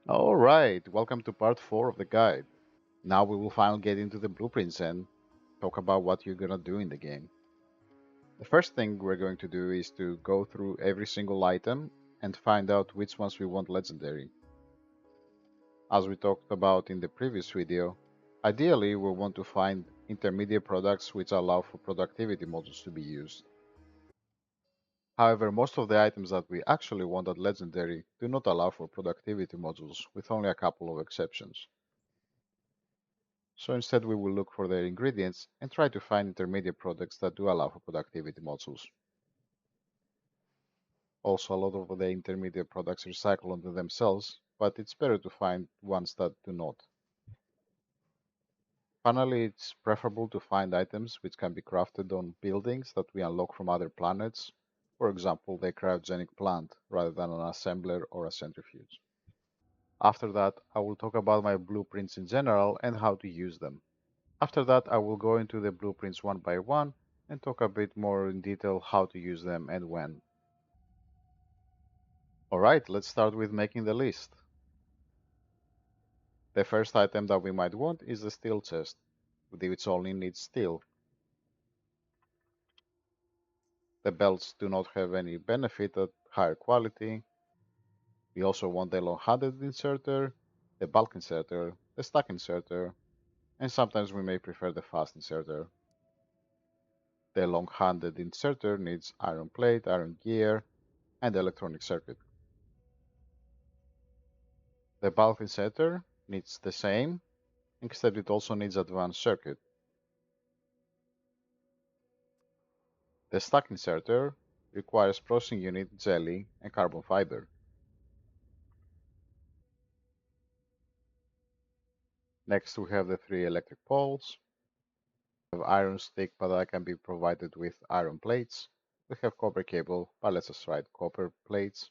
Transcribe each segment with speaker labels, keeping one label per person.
Speaker 1: Alright, welcome to part 4 of the guide. Now we will finally get into the blueprints and talk about what you're gonna do in the game. The first thing we're going to do is to go through every single item and find out which ones we want legendary. As we talked about in the previous video, ideally we want to find intermediate products which allow for productivity modules to be used. However, most of the items that we actually want at legendary do not allow for productivity modules, with only a couple of exceptions. So instead we will look for their ingredients and try to find intermediate products that do allow for productivity modules. Also, a lot of the intermediate products recycle onto themselves, but it's better to find ones that do not. Finally, it's preferable to find items which can be crafted on buildings that we unlock from other planets, for example, the cryogenic plant, rather than an assembler or a centrifuge. After that, I will talk about my blueprints in general and how to use them. After that, I will go into the blueprints one by one and talk a bit more in detail how to use them and when. Alright, let's start with making the list. The first item that we might want is the steel chest, which only needs steel. The belts do not have any benefit at higher quality. We also want the long-handed inserter, the bulk inserter, the stack inserter, and sometimes we may prefer the fast inserter. The long-handed inserter needs iron plate, iron gear, and electronic circuit. The bulk inserter needs the same, except it also needs advanced circuit. The stack inserter requires processing unit, jelly, and carbon fiber. Next we have the 3 electric poles. We have iron stick, but that can be provided with iron plates. We have copper cable, but let's just write copper plates.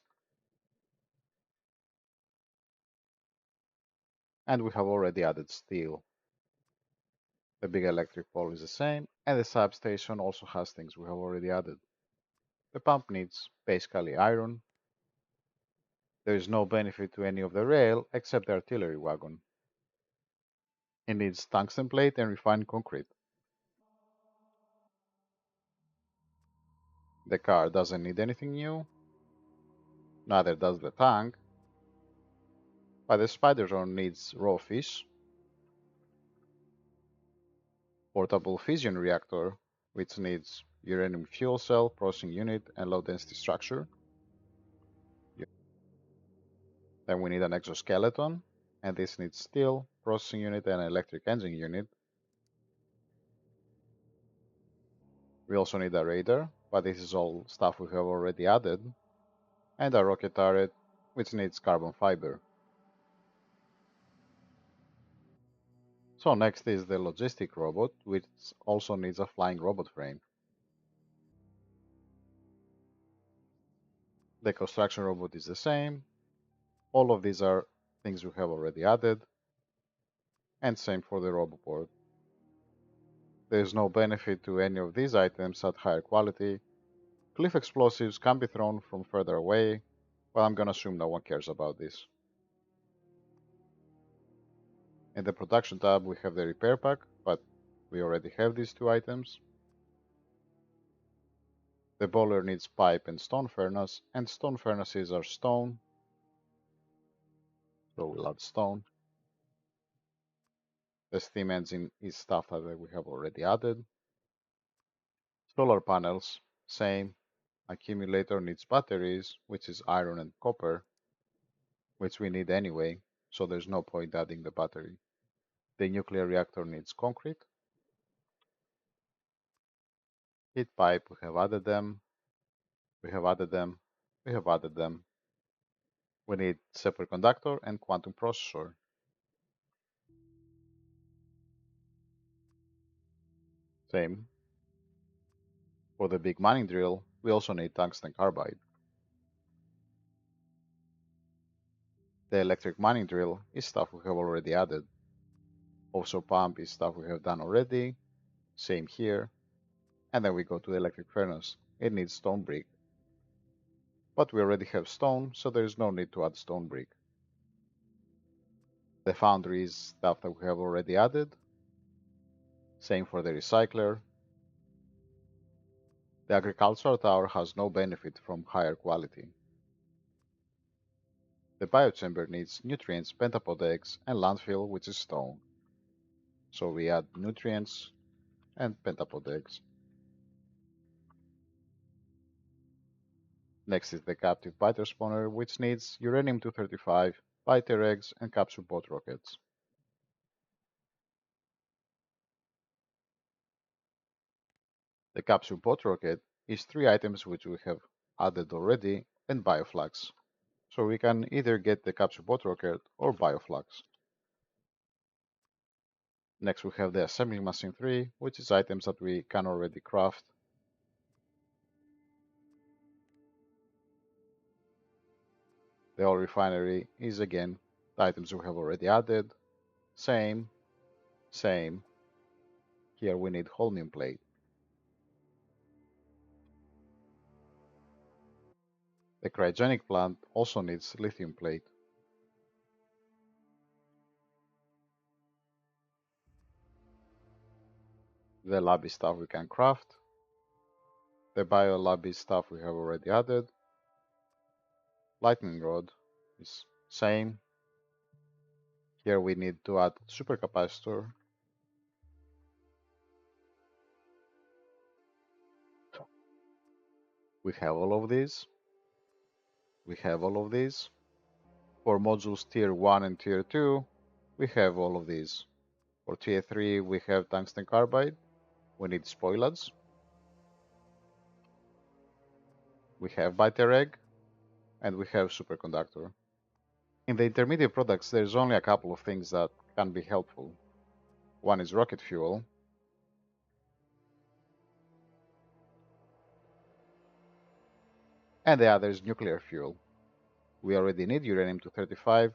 Speaker 1: And we have already added steel. The big electric pole is the same, and the substation also has things we have already added. The pump needs basically iron. There is no benefit to any of the rail except the artillery wagon. It needs tungsten plate and refined concrete. The car doesn't need anything new, neither does the tank, but the spider drone needs raw fish, portable fission reactor, which needs uranium fuel cell, processing unit, and low density structure. Then we need an exoskeleton, and this needs steel, processing unit, and electric engine unit. We also need a radar, but this is all stuff we have already added, and a rocket turret, which needs carbon fiber. So next is the logistic robot, which also needs a flying robot frame. The construction robot is the same. All of these are things we have already added, and same for the robot board. There is no benefit to any of these items at higher quality. Cliff explosives can be thrown from further away, but I'm gonna assume no one cares about this. In the production tab we have the repair pack, but we already have these 2 items. The boiler needs pipe and stone furnace, and stone furnaces are stone, so we'll add stone. The steam engine is stuff that we have already added. Solar panels, same. Accumulator needs batteries, which is iron and copper, which we need anyway, so there's no point adding the battery. The nuclear reactor needs concrete. Heat pipe, we have added them. We have added them. We have added them. We need superconductor and quantum processor. Same. For the big mining drill, we also need tungsten carbide. The electric mining drill is stuff we have already added. Also pump is stuff we have done already. Same here. And then we go to the electric furnace. It needs stone brick. But we already have stone, so there is no need to add stone brick. The foundry is stuff that we have already added. Same for the recycler. The agricultural tower has no benefit from higher quality. The biochamber needs nutrients, pentapod eggs, and landfill, which is stone. So we add nutrients and pentapod eggs. Next is the captive biter spawner, which needs uranium-235, biter eggs, and capsule pod rockets. The capsule pod rocket is 3 items which we have added already and bioflux. So we can either get the capsule pod rocket or bioflux. Next we have the assembly machine 3, which is items that we can already craft. The oil refinery is again the items we have already added. Same, same. Here we need holmium plate. The cryogenic plant also needs lithium plate. The lab is stuff we can craft. The bio lab is stuff we have already added. Lightning rod is same. Here we need to add supercapacitor. We have all of these. We have all of these. For modules tier 1 and tier 2, we have all of these. For tier 3, we have tungsten carbide. We need spoilage. We have biter egg. And we have superconductor. In the intermediate products, there's only a couple of things that can be helpful. One is rocket fuel. And the other is nuclear fuel. We already need uranium-235,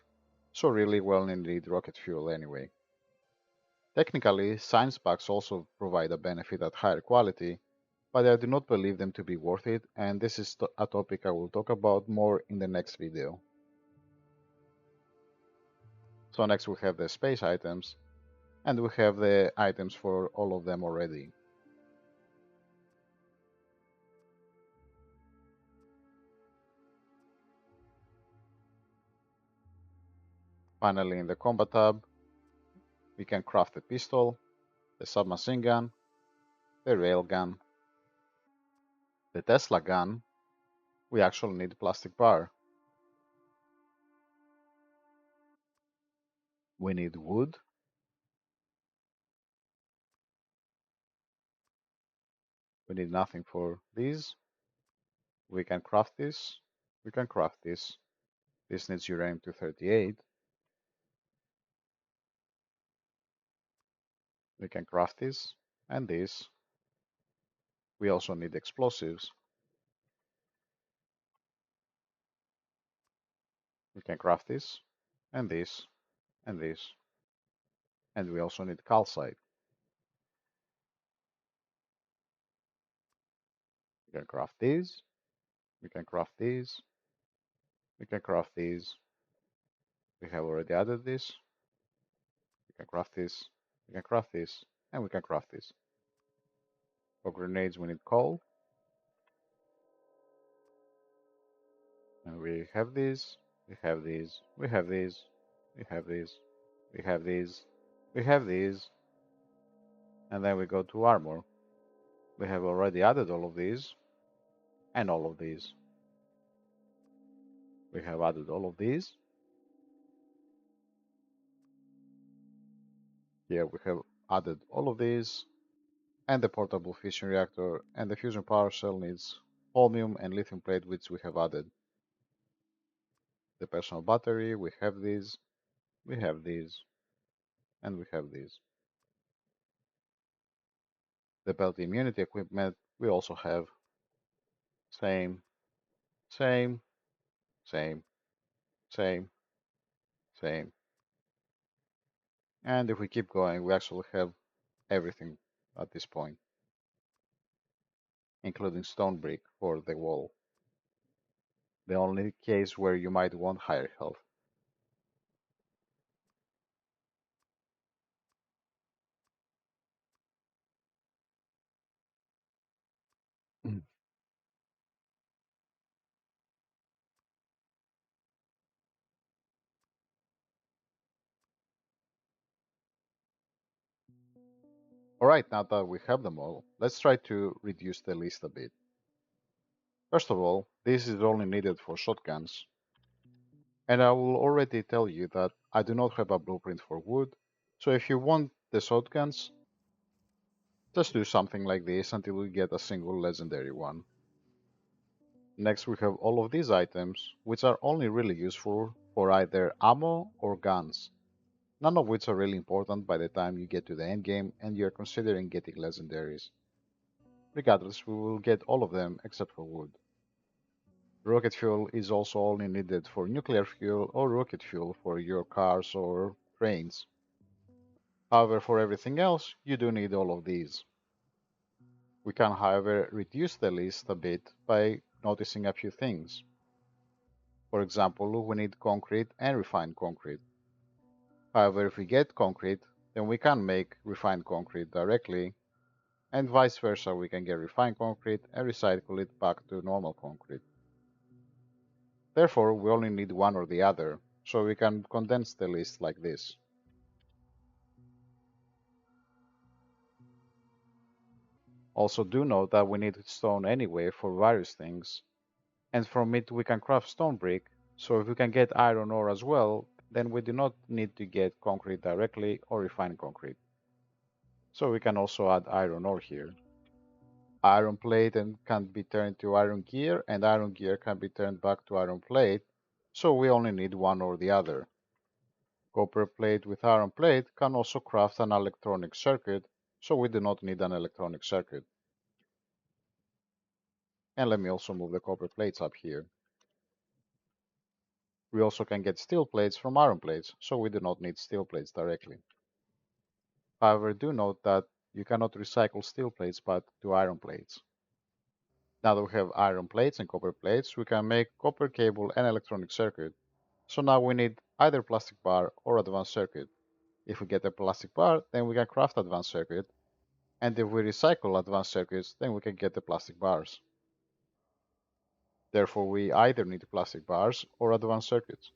Speaker 1: so really we only need rocket fuel anyway. Technically, science packs also provide a benefit at higher quality, but I do not believe them to be worth it, and this is a topic I will talk about more in the next video. So next we have the space items, and we have the items for all of them already. Finally, in the combat tab, we can craft the pistol, the submachine gun, the railgun, the Tesla gun. We actually need plastic bar. We need wood. We need nothing for these. We can craft this. We can craft this. This needs uranium-238. We can craft this and this. We also need explosives. We can craft this and this and this. And we also need calcite. We can craft these. We can craft these. We can craft these. We have already added this. We can craft this. We can craft this. And we can craft this. For grenades we need coal. And we have these. We have these. We have these. We have these. We have these. We have these. And then we go to armor. We have already added all of these and all of these. We have added all of these. Here we have added all of these and the portable fission reactor, and the fusion power cell needs holmium and lithium plate, which we have added. The personal battery, we have these, we have these, and we have these. The belt immunity equipment we also have. Same, same, same, same, same. And if we keep going, we actually have everything at this point, including stone brick for the wall. The only case where you might want higher health. Alright, now that we have them all, let's try to reduce the list a bit. First of all, this is only needed for shotguns, and I will already tell you that I do not have a blueprint for wood, so if you want the shotguns, just do something like this until we get a single legendary one. Next we have all of these items, which are only really useful for either ammo or guns, none of which are really important by the time you get to the endgame and you're considering getting legendaries. Regardless, we will get all of them except for wood. Rocket fuel is also only needed for nuclear fuel or rocket fuel for your cars or trains. However, for everything else, you do need all of these. We can, however, reduce the list a bit by noticing a few things. For example, we need concrete and refined concrete. However, if we get concrete, then we can make refined concrete directly, and vice versa, we can get refined concrete and recycle it back to normal concrete. Therefore, we only need one or the other, so we can condense the list like this. Also do note that we need stone anyway for various things, and from it we can craft stone brick, so if we can get iron ore as well, then we do not need to get concrete directly or refined concrete. So we can also add iron ore here. Iron plate and can be turned to iron gear, and iron gear can be turned back to iron plate, so we only need one or the other. Copper plate with iron plate can also craft an electronic circuit, so we do not need an electronic circuit. And let me also move the copper plates up here. We also can get steel plates from iron plates, so we do not need steel plates directly. However, do note that you cannot recycle steel plates back to iron plates. Now that we have iron plates and copper plates, we can make copper cable and electronic circuit. So now we need either plastic bar or advanced circuit. If we get a plastic bar, then we can craft advanced circuit, and if we recycle advanced circuits, then we can get the plastic bars. Therefore, we either need plastic bars or advanced circuits.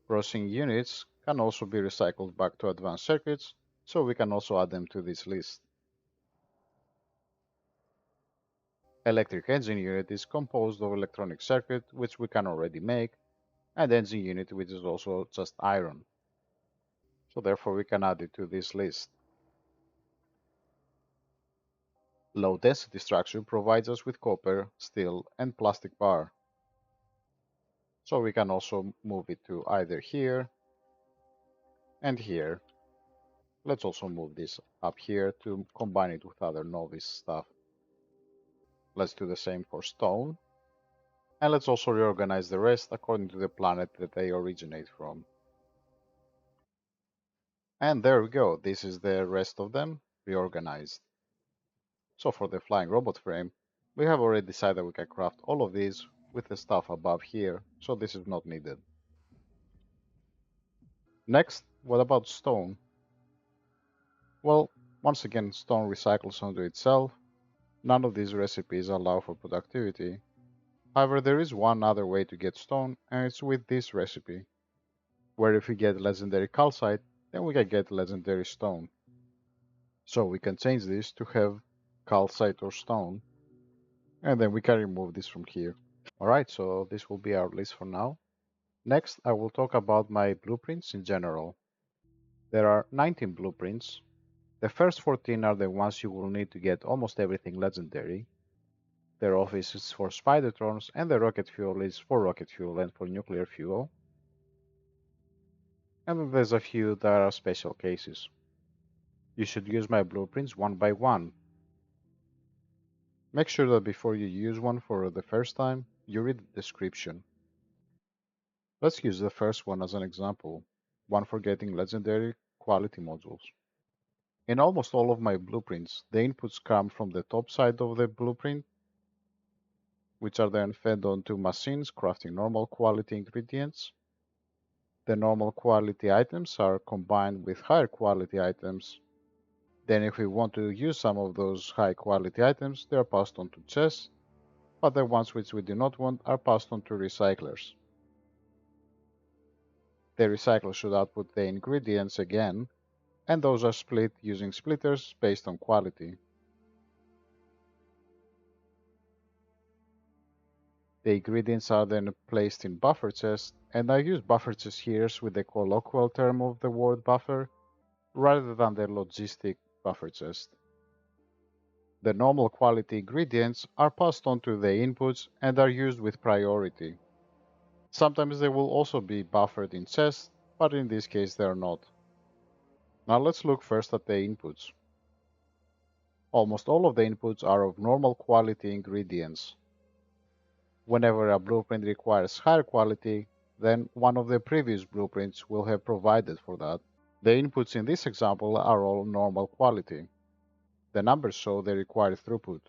Speaker 1: Processing units can also be recycled back to advanced circuits, so we can also add them to this list. Electric engine unit is composed of electronic circuit, which we can already make, and engine unit, which is also just iron. So therefore we can add it to this list. Low density structure provides us with copper, steel, and plastic bar. So we can also move it to either here and here. Let's also move this up here to combine it with other novice stuff. Let's do the same for stone. And let's also reorganize the rest according to the planet that they originate from. And there we go, this is the rest of them reorganized. So for the flying robot frame, we have already decided we can craft all of these with the stuff above here, so this is not needed. Next, what about stone? Well, once again, stone recycles onto itself. None of these recipes allow for productivity. However, there is one other way to get stone, and it's with this recipe, where if we get legendary calcite, then we can get legendary stone. So we can change this to have calcite or stone, and then we can remove this from here. Alright, so this will be our list for now. Next, I will talk about my blueprints in general. There are 19 blueprints. The first 14 are the ones you will need to get almost everything legendary. The office is for Spidertrons, and the rocket fuel is for rocket fuel and for nuclear fuel. And then there's a few that are special cases. You should use my blueprints one by one. Make sure that before you use one for the first time, you read the description. Let's use the first one as an example, one for getting legendary quality modules. In almost all of my blueprints, the inputs come from the top side of the blueprint, which are then fed onto machines crafting normal quality ingredients. The normal quality items are combined with higher quality items. Then if we want to use some of those high quality items, they are passed on to chests, but the ones which we do not want are passed on to recyclers. The recycler should output the ingredients again, and those are split using splitters based on quality. The ingredients are then placed in buffer chests, and I use buffer chests here with the colloquial term of the word buffer rather than the logistic buffer chest. The normal quality ingredients are passed on to the inputs and are used with priority. Sometimes they will also be buffered in chests, but in this case they are not. Now let's look first at the inputs. Almost all of the inputs are of normal quality ingredients. Whenever a blueprint requires higher quality, then one of the previous blueprints will have provided for that. The inputs in this example are all normal quality. The numbers show the required throughput.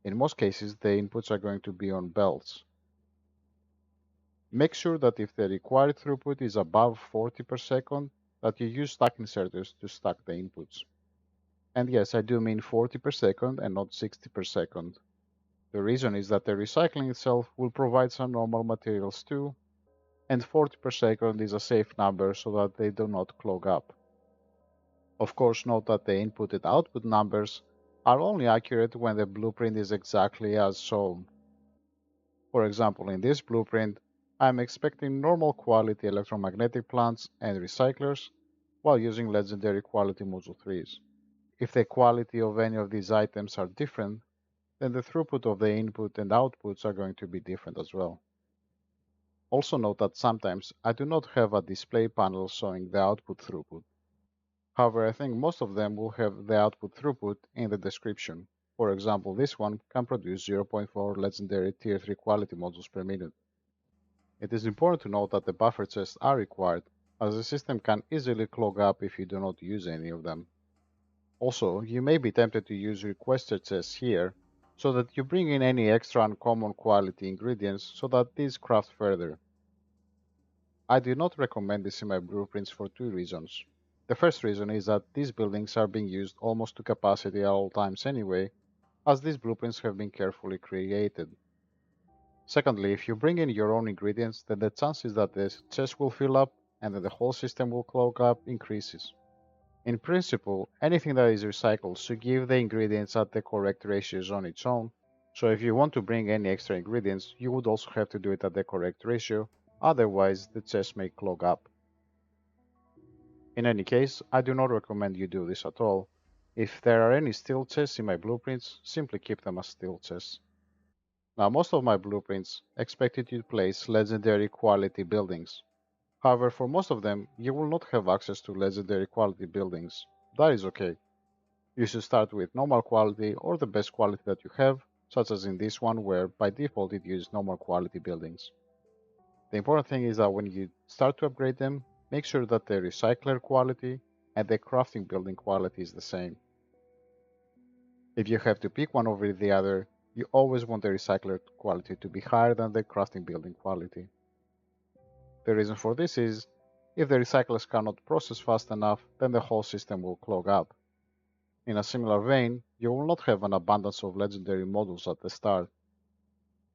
Speaker 1: In most cases, the inputs are going to be on belts. Make sure that if the required throughput is above 40 per second, that you use stack inserters to stack the inputs. And yes, I do mean 40 per second and not 60 per second. The reason is that the recycling itself will provide some normal materials too, and 40 per second is a safe number so that they do not clog up. Of course, note that the input and output numbers are only accurate when the blueprint is exactly as shown. For example, in this blueprint, I am expecting normal quality electromagnetic plants and recyclers while using legendary quality Module 3s. If the quality of any of these items are different, then the throughput of the input and outputs are going to be different as well. Also note that sometimes I do not have a display panel showing the output throughput. However, I think most of them will have the output throughput in the description. For example, this one can produce 0.4 legendary tier 3 quality modules per minute. It is important to note that the buffer chests are required, as the system can easily clog up if you do not use any of them. Also, you may be tempted to use requested chests here, so that you bring in any extra uncommon quality ingredients so that these craft further. I do not recommend this in my blueprints for two reasons. The first reason is that these buildings are being used almost to capacity at all times anyway, as these blueprints have been carefully created. Secondly, if you bring in your own ingredients, then the chances that the chest will fill up and that the whole system will clog up increases. In principle, anything that is recycled should give the ingredients at the correct ratios on its own, so if you want to bring any extra ingredients, you would also have to do it at the correct ratio, otherwise the chest may clog up. In any case, I do not recommend you do this at all. If there are any steel chests in my blueprints, simply keep them as steel chests. Now, most of my blueprints expect you to place legendary quality buildings. However, for most of them, you will not have access to legendary quality buildings. That is okay. You should start with normal quality or the best quality that you have, such as in this one where by default it uses normal quality buildings. The important thing is that when you start to upgrade them, make sure that the recycler quality and the crafting building quality is the same. If you have to pick one over the other, you always want the recycler quality to be higher than the crafting building quality. The reason for this is, if the recyclers cannot process fast enough, then the whole system will clog up. In a similar vein, you will not have an abundance of legendary modules at the start.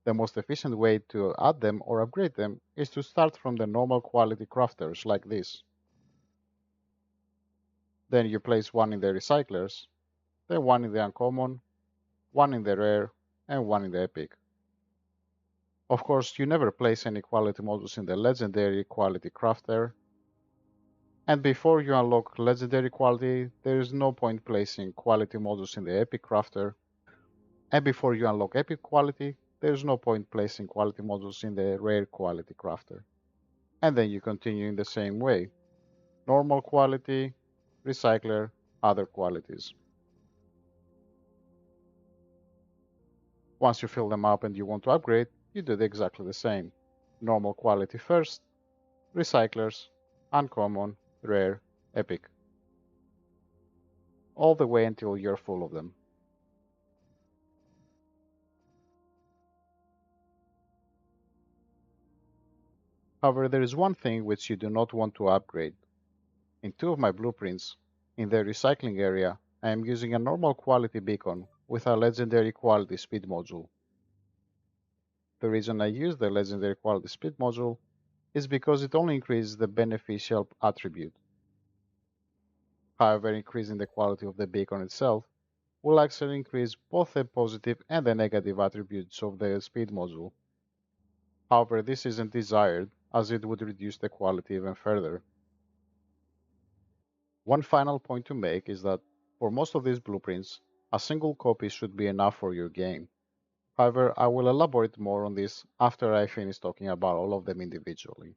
Speaker 1: The most efficient way to add them or upgrade them is to start from the normal quality crafters like this. Then you place one in the recyclers, then one in the uncommon, one in the rare, and one in the epic. Of course, you never place any quality modules in the legendary quality crafter, and before you unlock legendary quality, there is no point placing quality modules in the epic crafter, and before you unlock epic quality, there is no point placing quality modules in the rare quality crafter. And then you continue in the same way. Normal quality, recycler, other qualities. Once you fill them up and you want to upgrade, you do exactly the same. Normal quality first, recyclers, uncommon, rare, epic. All the way until you're full of them. However, there is one thing which you do not want to upgrade. In two of my blueprints, in the recycling area, I am using a normal quality beacon with a legendary quality speed module. The reason I use the legendary quality speed module is because it only increases the beneficial attribute. However, increasing the quality of the beacon itself will actually increase both the positive and the negative attributes of the speed module. However, this isn't desired as it would reduce the quality even further. One final point to make is that for most of these blueprints, a single copy should be enough for your game. However, I will elaborate more on this after I finish talking about all of them individually.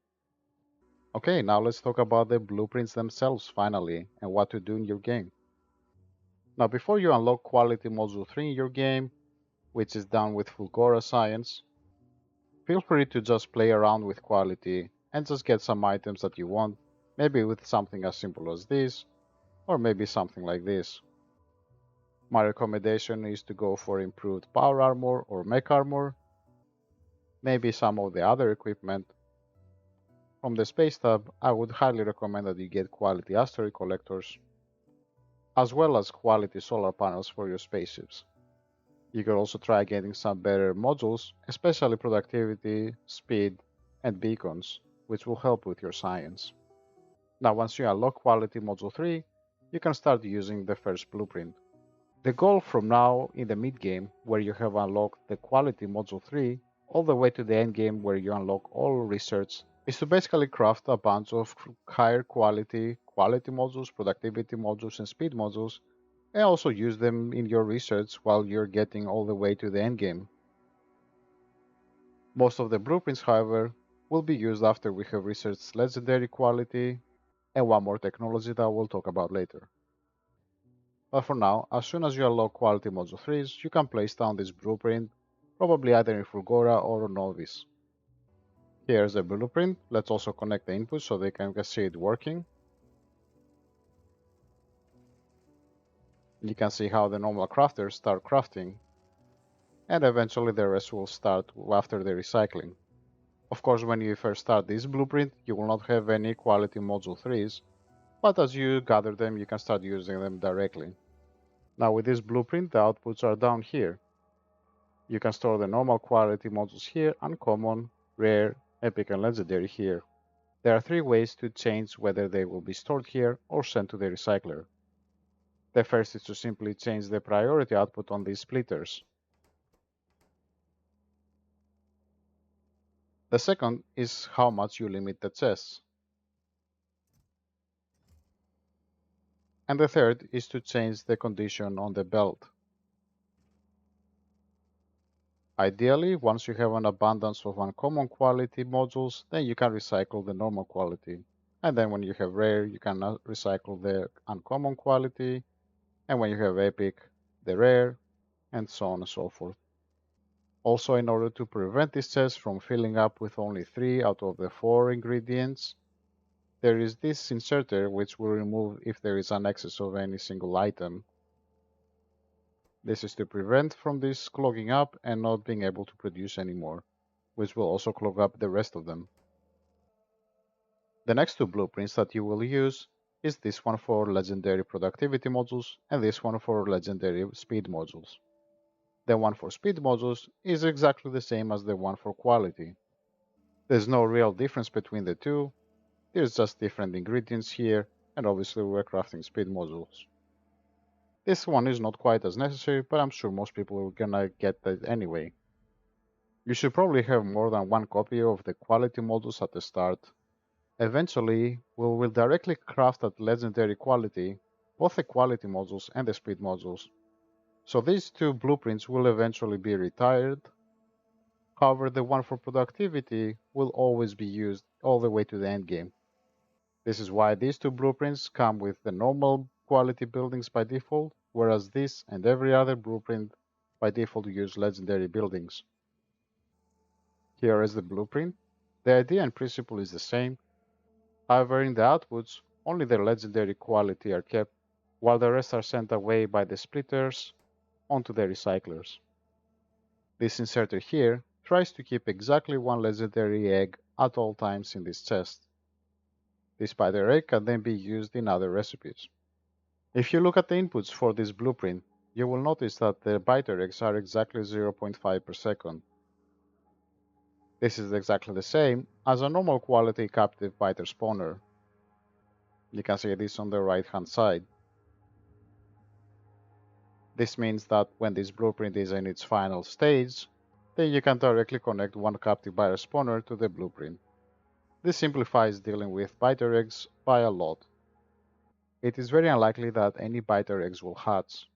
Speaker 1: Okay, now let's talk about the blueprints themselves finally and what to do in your game. Now before you unlock Quality Module 3 in your game, which is done with Fulgora Science, feel free to just play around with quality and just get some items that you want, maybe with something as simple as this, or maybe something like this. My recommendation is to go for improved power armor or mech armor, maybe some of the other equipment. From the Space tab, I would highly recommend that you get quality asteroid collectors, as well as quality solar panels for your spaceships. You could also try getting some better modules, especially productivity, speed, and beacons, which will help with your science. Now once you unlock Quality Module 3, you can start using the first blueprint. The goal from now in the mid-game, where you have unlocked the Quality Module 3, all the way to the end game where you unlock all research, is to basically craft a bunch of higher quality modules, productivity modules, and speed modules, and also use them in your research while you're getting all the way to the end game. Most of the blueprints, however, will be used after we have researched legendary quality and one more technology that we'll talk about later. But for now, as soon as you unlock Quality Module 3s, you can place down this blueprint, probably either in Fulgora or on Novice. Here's the blueprint. Let's also connect the inputs so they can see it working. You can see how the normal crafters start crafting, and eventually the rest will start after the recycling. Of course, when you first start this blueprint, you will not have any Quality Module 3s, but as you gather them, you can start using them directly. Now with this blueprint, the outputs are down here. You can store the normal quality modules here, uncommon, rare, epic, and legendary here. There are three ways to change whether they will be stored here or sent to the recycler. The first is to simply change the priority output on these splitters. The second is how much you limit the chests. And the third is to change the condition on the belt. Ideally, once you have an abundance of uncommon quality modules, then you can recycle the normal quality. And then when you have rare, you can recycle the uncommon quality. And when you have epic, the rare, and so on and so forth. Also, in order to prevent this chest from filling up with only 3 out of the 4 ingredients, there is this inserter which will remove if there is an excess of any single item. This is to prevent from this clogging up and not being able to produce anymore, which will also clog up the rest of them. The next two blueprints that you will use is this one for legendary productivity modules and this one for legendary speed modules. The one for speed modules is exactly the same as the one for quality. There's no real difference between the two, there's just different ingredients here, and obviously we're crafting speed modules. This one is not quite as necessary, but I'm sure most people are gonna get that anyway. You should probably have more than one copy of the quality modules at the start. Eventually, we will directly craft at legendary quality, both the quality modules and the speed modules. So these two blueprints will eventually be retired. However, the one for productivity will always be used all the way to the end game. This is why these two blueprints come with the normal quality buildings by default, whereas this and every other blueprint by default use legendary buildings. Here is the blueprint. The idea and principle is the same. However, in the outputs, only the legendary quality are kept, while the rest are sent away by the splitters onto the recyclers. This inserter here tries to keep exactly one legendary egg at all times in this chest. This spider egg can then be used in other recipes. If you look at the inputs for this blueprint, you will notice that the biter eggs are exactly 0.5 per second. This is exactly the same as a normal quality captive biter spawner. You can see this on the right hand side. This means that when this blueprint is in its final stage, then you can directly connect one captive biter spawner to the blueprint. This simplifies dealing with biter eggs by a lot. It is very unlikely that any biter eggs will hatch.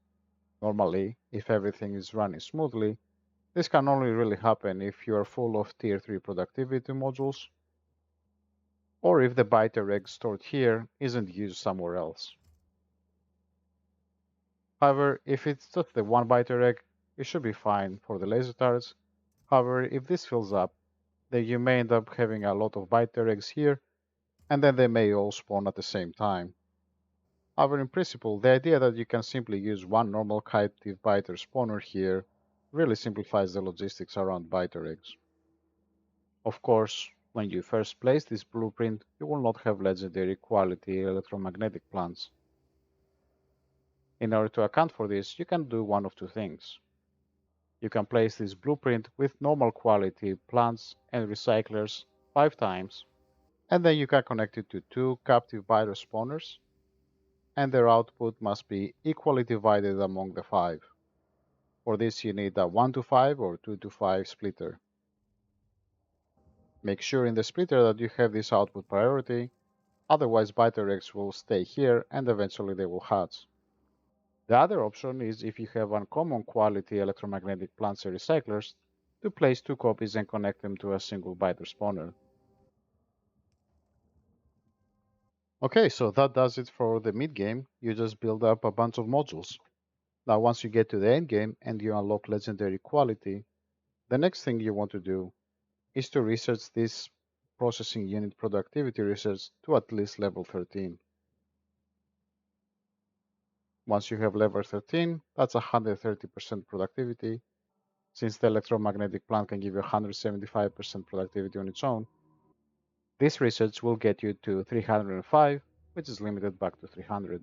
Speaker 1: Normally, if everything is running smoothly, this can only really happen if you are full of tier 3 productivity modules, or if the biter egg stored here isn't used somewhere else. However, if it's just the one biter egg, it should be fine for the laser turrets. However, if this fills up, then you may end up having a lot of biter eggs here, and then they may all spawn at the same time. However, in principle, the idea that you can simply use one normal captive biter spawner here really simplifies the logistics around biter eggs. Of course, when you first place this blueprint, you will not have legendary quality electromagnetic plants. In order to account for this, you can do one of two things. You can place this blueprint with normal quality plants and recyclers 5 times, and then you can connect it to 2 captive biter spawners, and their output must be equally divided among the 5. For this you need a 1 to 5 or 2 to 5 splitter. Make sure in the splitter that you have this output priority, otherwise biter eggs will stay here and eventually they will hatch. The other option is if you have uncommon quality electromagnetic plants and recyclers, to place 2 copies and connect them to a single biter spawner. Okay, so that does it for the mid game. You just build up a bunch of modules. Now once you get to the end game and you unlock legendary quality, the next thing you want to do is to research this processing unit productivity research to at least level 13. Once you have level 13, that's 130% productivity. Since the electromagnetic plant can give you 175% productivity on its own, this research will get you to 305, which is limited back to 300.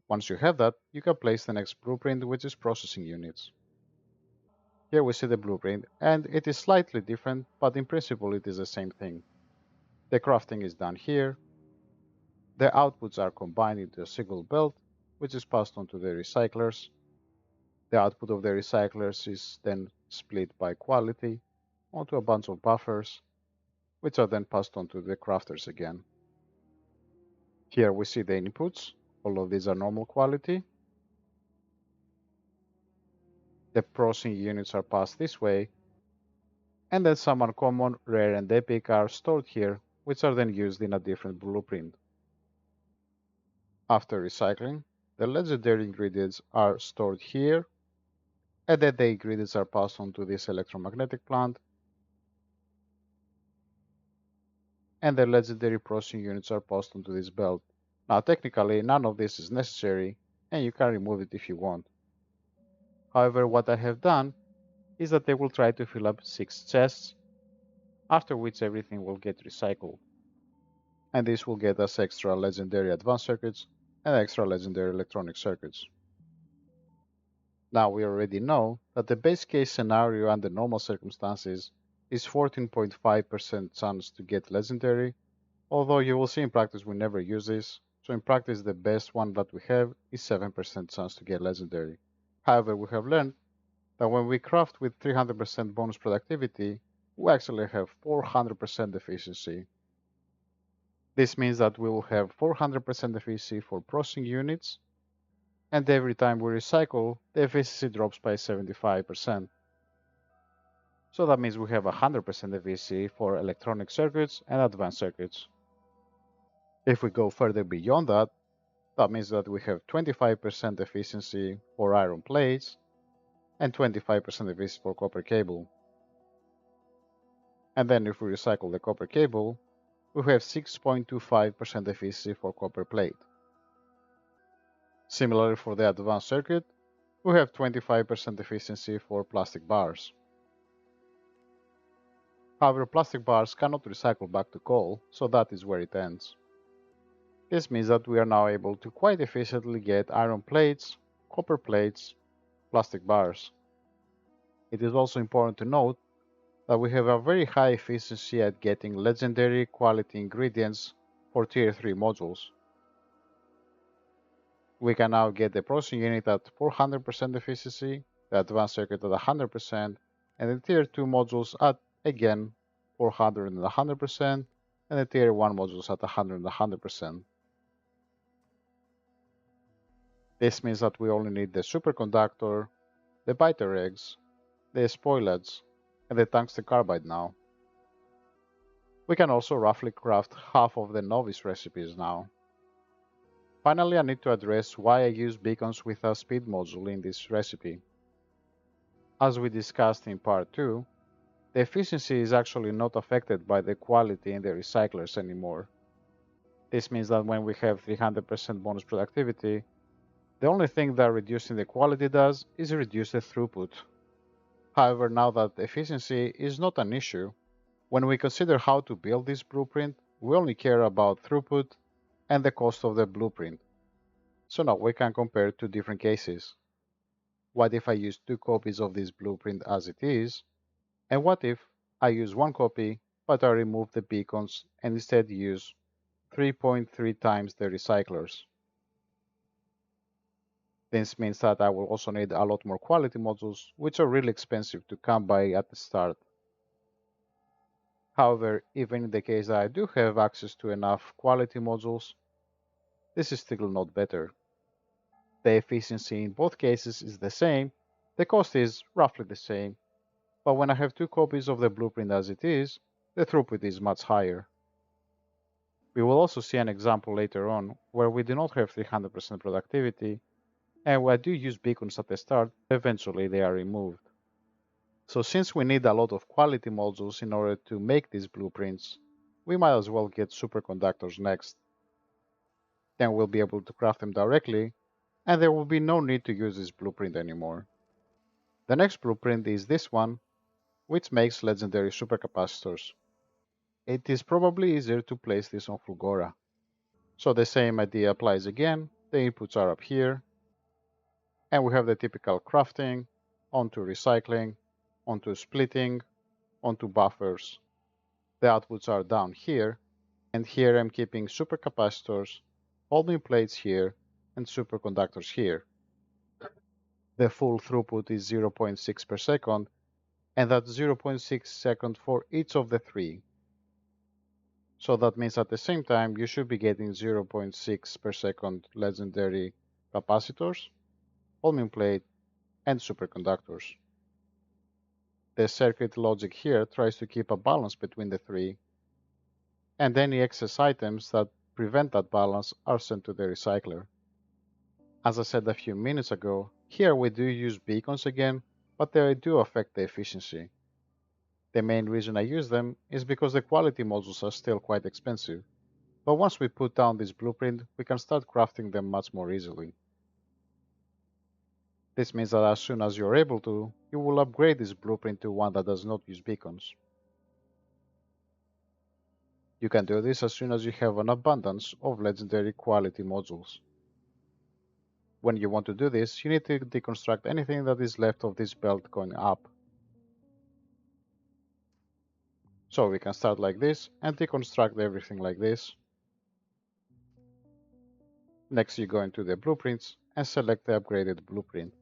Speaker 1: Once you have that, you can place the next blueprint, which is processing units. Here we see the blueprint, and it is slightly different, but in principle it is the same thing. The crafting is done here. The outputs are combined into a single belt, which is passed on to the recyclers. The output of the recyclers is then split by quality onto a bunch of buffers, which are then passed on to the crafters again. Here we see the inputs. All of these are normal quality. The processing units are passed this way, and then some uncommon, rare, and epic are stored here, which are then used in a different blueprint. After recycling, the legendary ingredients are stored here, and then the ingredients are passed on to this electromagnetic plant, and the legendary processing units are passed onto this belt. Now technically none of this is necessary, and you can remove it if you want. However, what I have done is that they will try to fill up 6 chests, after which everything will get recycled. And this will get us extra legendary advanced circuits and extra legendary electronic circuits. Now we already know that the base case scenario under normal circumstances is 14.5% chance to get legendary, although you will see in practice we never use this, so in practice the best one that we have is 7% chance to get legendary. However, we have learned that when we craft with 300% bonus productivity, we actually have 400% efficiency. This means that we will have 400% efficiency for processing units, and every time we recycle, the efficiency drops by 75%. So that means we have 100% efficiency for electronic circuits and advanced circuits. If we go further beyond that, that means that we have 25% efficiency for iron plates and 25% efficiency for copper cable. And then if we recycle the copper cable, we have 6.25% efficiency for copper plate. Similarly for the advanced circuit, we have 25% efficiency for plastic bars. However, plastic bars cannot recycle back to coal, so that is where it ends. This means that we are now able to quite efficiently get iron plates, copper plates, plastic bars. It is also important to note that we have a very high efficiency at getting legendary quality ingredients for tier 3 modules. We can now get the processing unit at 400% efficiency, the advanced circuit at 100%, and the tier 2 modules at, again, 400 and 100%, and the tier 1 modules at 100 and 100%. This means that we only need the superconductor, the biter eggs, the spoilage, and the tungsten carbide now. We can also roughly craft half of the novice recipes now. Finally, I need to address why I use beacons with a speed module in this recipe. As we discussed in part 2, the efficiency is actually not affected by the quality in the recyclers anymore. This means that when we have 300% bonus productivity, the only thing that reducing the quality does is reduce the throughput. However, now that efficiency is not an issue, when we consider how to build this blueprint, we only care about throughput and the cost of the blueprint. So now we can compare two different cases. What if I use 2 copies of this blueprint as it is? And what if I use 1 copy, but I remove the beacons and instead use 3.3 times the recyclers? This means that I will also need a lot more quality modules, which are really expensive to come by at the start. However, even in the case that I do have access to enough quality modules, this is still not better. The efficiency in both cases is the same, the cost is roughly the same, but when I have 2 copies of the blueprint as it is, the throughput is much higher. We will also see an example later on where we do not have 300% productivity, and I do use beacons at the start, eventually they are removed. So since we need a lot of quality modules in order to make these blueprints, we might as well get superconductors next. Then we'll be able to craft them directly, and there will be no need to use this blueprint anymore. The next blueprint is this one, which makes legendary supercapacitors. It is probably easier to place this on Fulgora. So the same idea applies again, the inputs are up here, and we have the typical crafting, onto recycling, onto splitting, onto buffers. The outputs are down here, and here I'm keeping supercapacitors, holmium plates here, and superconductors here. The full throughput is 0.6 per second, and that's 0.6 seconds for each of the 3. So that means at the same time you should be getting 0.6 per second legendary capacitors, holmium plate, and superconductors. The circuit logic here tries to keep a balance between the 3, and any excess items that prevent that balance are sent to the recycler. As I said a few minutes ago, here we do use beacons again, but they do affect the efficiency. The main reason I use them is because the quality modules are still quite expensive, but once we put down this blueprint, we can start crafting them much more easily. This means that as soon as you're able to, you will upgrade this blueprint to one that does not use beacons. You can do this as soon as you have an abundance of legendary quality modules. When you want to do this, you need to deconstruct anything that is left of this belt going up. So we can start like this and deconstruct everything like this. Next you go into the blueprints and select the upgraded blueprint.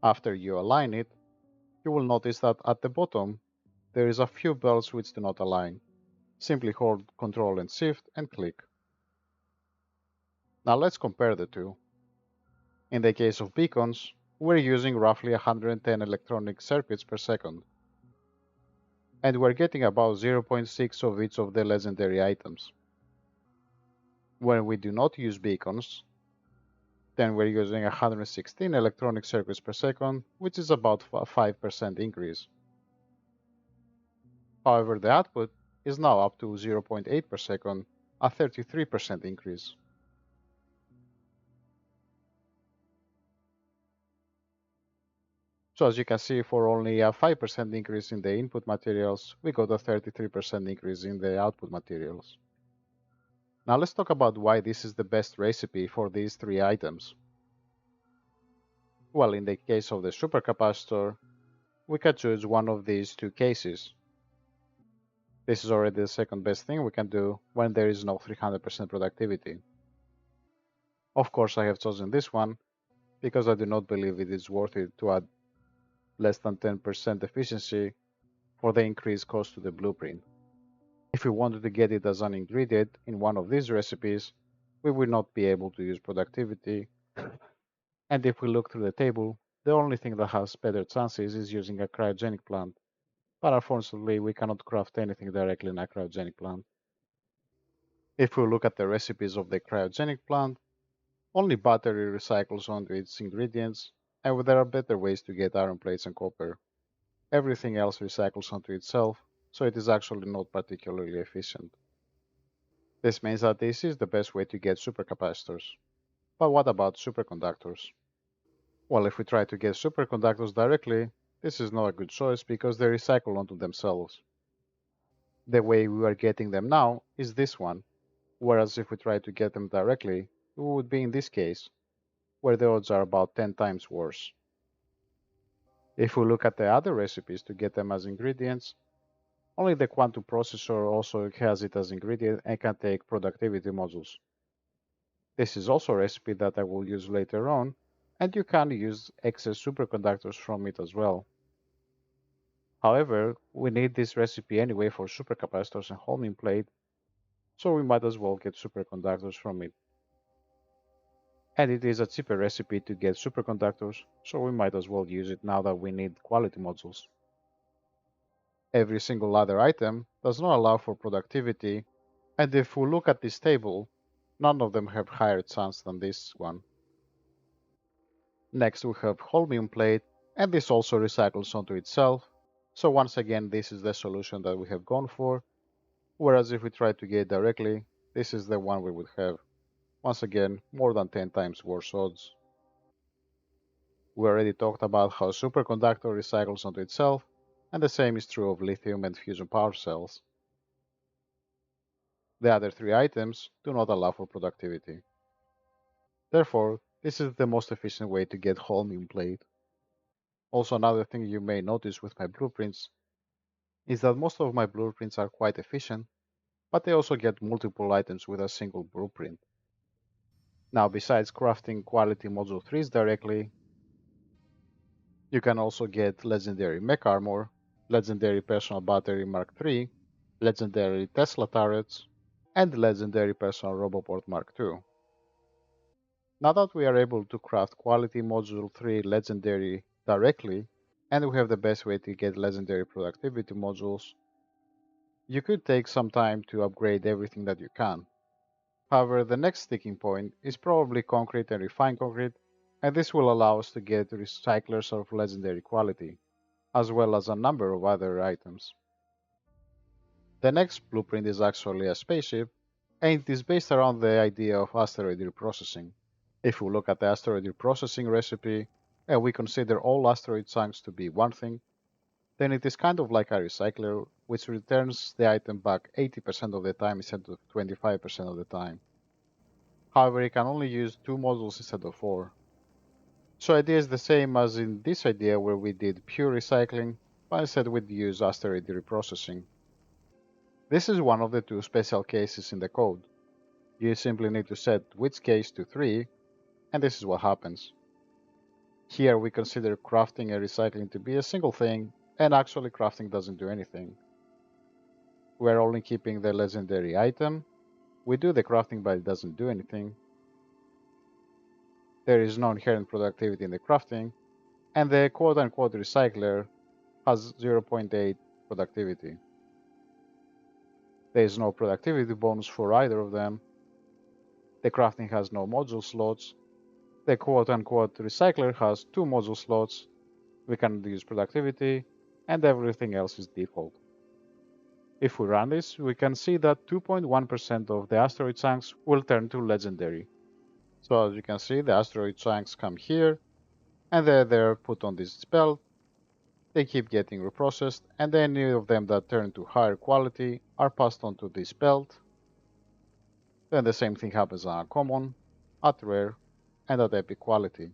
Speaker 1: After you align it, you will notice that at the bottom there is a few belts which do not align. Simply hold Ctrl and Shift and click. Now let's compare the two. In the case of beacons, we're using roughly 110 electronic circuits per second, and we're getting about 0.6 of each of the legendary items. When we do not use beacons, then we're using 116 electronic circuits per second, which is about a 5% increase. However, the output is now up to 0.8 per second, a 33% increase. So as you can see, for only a 5% increase in the input materials, we got a 33% increase in the output materials. Now let's talk about why this is the best recipe for these 3 items. Well, in the case of the supercapacitor, we can choose one of these 2 cases. This is already the second best thing we can do when there is no 300% productivity. Of course, I have chosen this one because I do not believe it is worth it to add less than 10% efficiency for the increased cost to the blueprint. If we wanted to get it as an ingredient in one of these recipes, we will not be able to use productivity, and if we look through the table, the only thing that has better chances is using a cryogenic plant, but unfortunately we cannot craft anything directly in a cryogenic plant. If we look at the recipes of the cryogenic plant, only battery recycles onto its ingredients, and there are better ways to get iron plates and copper. Everything else recycles onto itself, so it is actually not particularly efficient. This means that this is the best way to get supercapacitors. But what about superconductors? Well, if we try to get superconductors directly, this is not a good choice because they recycle onto themselves. The way we are getting them now is this one, whereas if we try to get them directly, we would be in this case, where the odds are about 10 times worse. If we look at the other recipes to get them as ingredients, only the quantum processor also has it as ingredient and can take productivity modules. This is also a recipe that I will use later on, and you can use excess superconductors from it as well. However, we need this recipe anyway for supercapacitors and holmium plate, so we might as well get superconductors from it. And it is a cheaper recipe to get superconductors, so we might as well use it now that we need quality modules. Every single other item does not allow for productivity, and if we look at this table, none of them have higher chance than this one. Next we have holmium plate, and this also recycles onto itself, so once again this is the solution that we have gone for, whereas if we try to get it directly, this is the one we would have. Once again, more than 10 times worse odds. We already talked about how superconductor recycles onto itself, and the same is true of lithium and fusion power cells. The other three items do not allow for productivity. Therefore, this is the most efficient way to get holmium plate. Also, another thing you may notice with my blueprints is that most of my blueprints are quite efficient, but they also get multiple items with a single blueprint. Now, besides crafting quality module 3s directly, you can also get legendary mech armor, legendary personal battery Mark III, legendary Tesla turrets, and legendary personal roboport Mark II. Now that we are able to craft quality module 3 legendary directly, and we have the best way to get legendary productivity modules, you could take some time to upgrade everything that you can. However, the next sticking point is probably concrete and refined concrete, and this will allow us to get recyclers of legendary quality, as well as a number of other items. The next blueprint is actually a spaceship, and it is based around the idea of asteroid reprocessing. If we look at the asteroid reprocessing recipe, and we consider all asteroid chunks to be one thing, then it is kind of like a recycler, which returns the item back 80% of the time instead of 25% of the time. However, it can only use 2 modules instead of 4. So idea is the same as in this idea where we did pure recycling, but instead we'd use asteroid reprocessing. This is one of the 2 special cases in the code. You simply need to set which case to 3, and this is what happens. Here we consider crafting and recycling to be a single thing, and actually crafting doesn't do anything. We're only keeping the legendary item. We do the crafting, but it doesn't do anything. There is no inherent productivity in the crafting, and the quote-unquote recycler has 0.8 productivity. There is no productivity bonus for either of them. The crafting has no module slots. The quote-unquote recycler has 2 module slots. We can use productivity, and everything else is default. If we run this, we can see that 2.1% of the asteroid chunks will turn to legendary. So as you can see, the asteroid chunks come here, and they're put on this belt. They keep getting reprocessed, and any of them that turn to higher quality are passed on to this belt. Then the same thing happens on common, at rare, and at epic quality.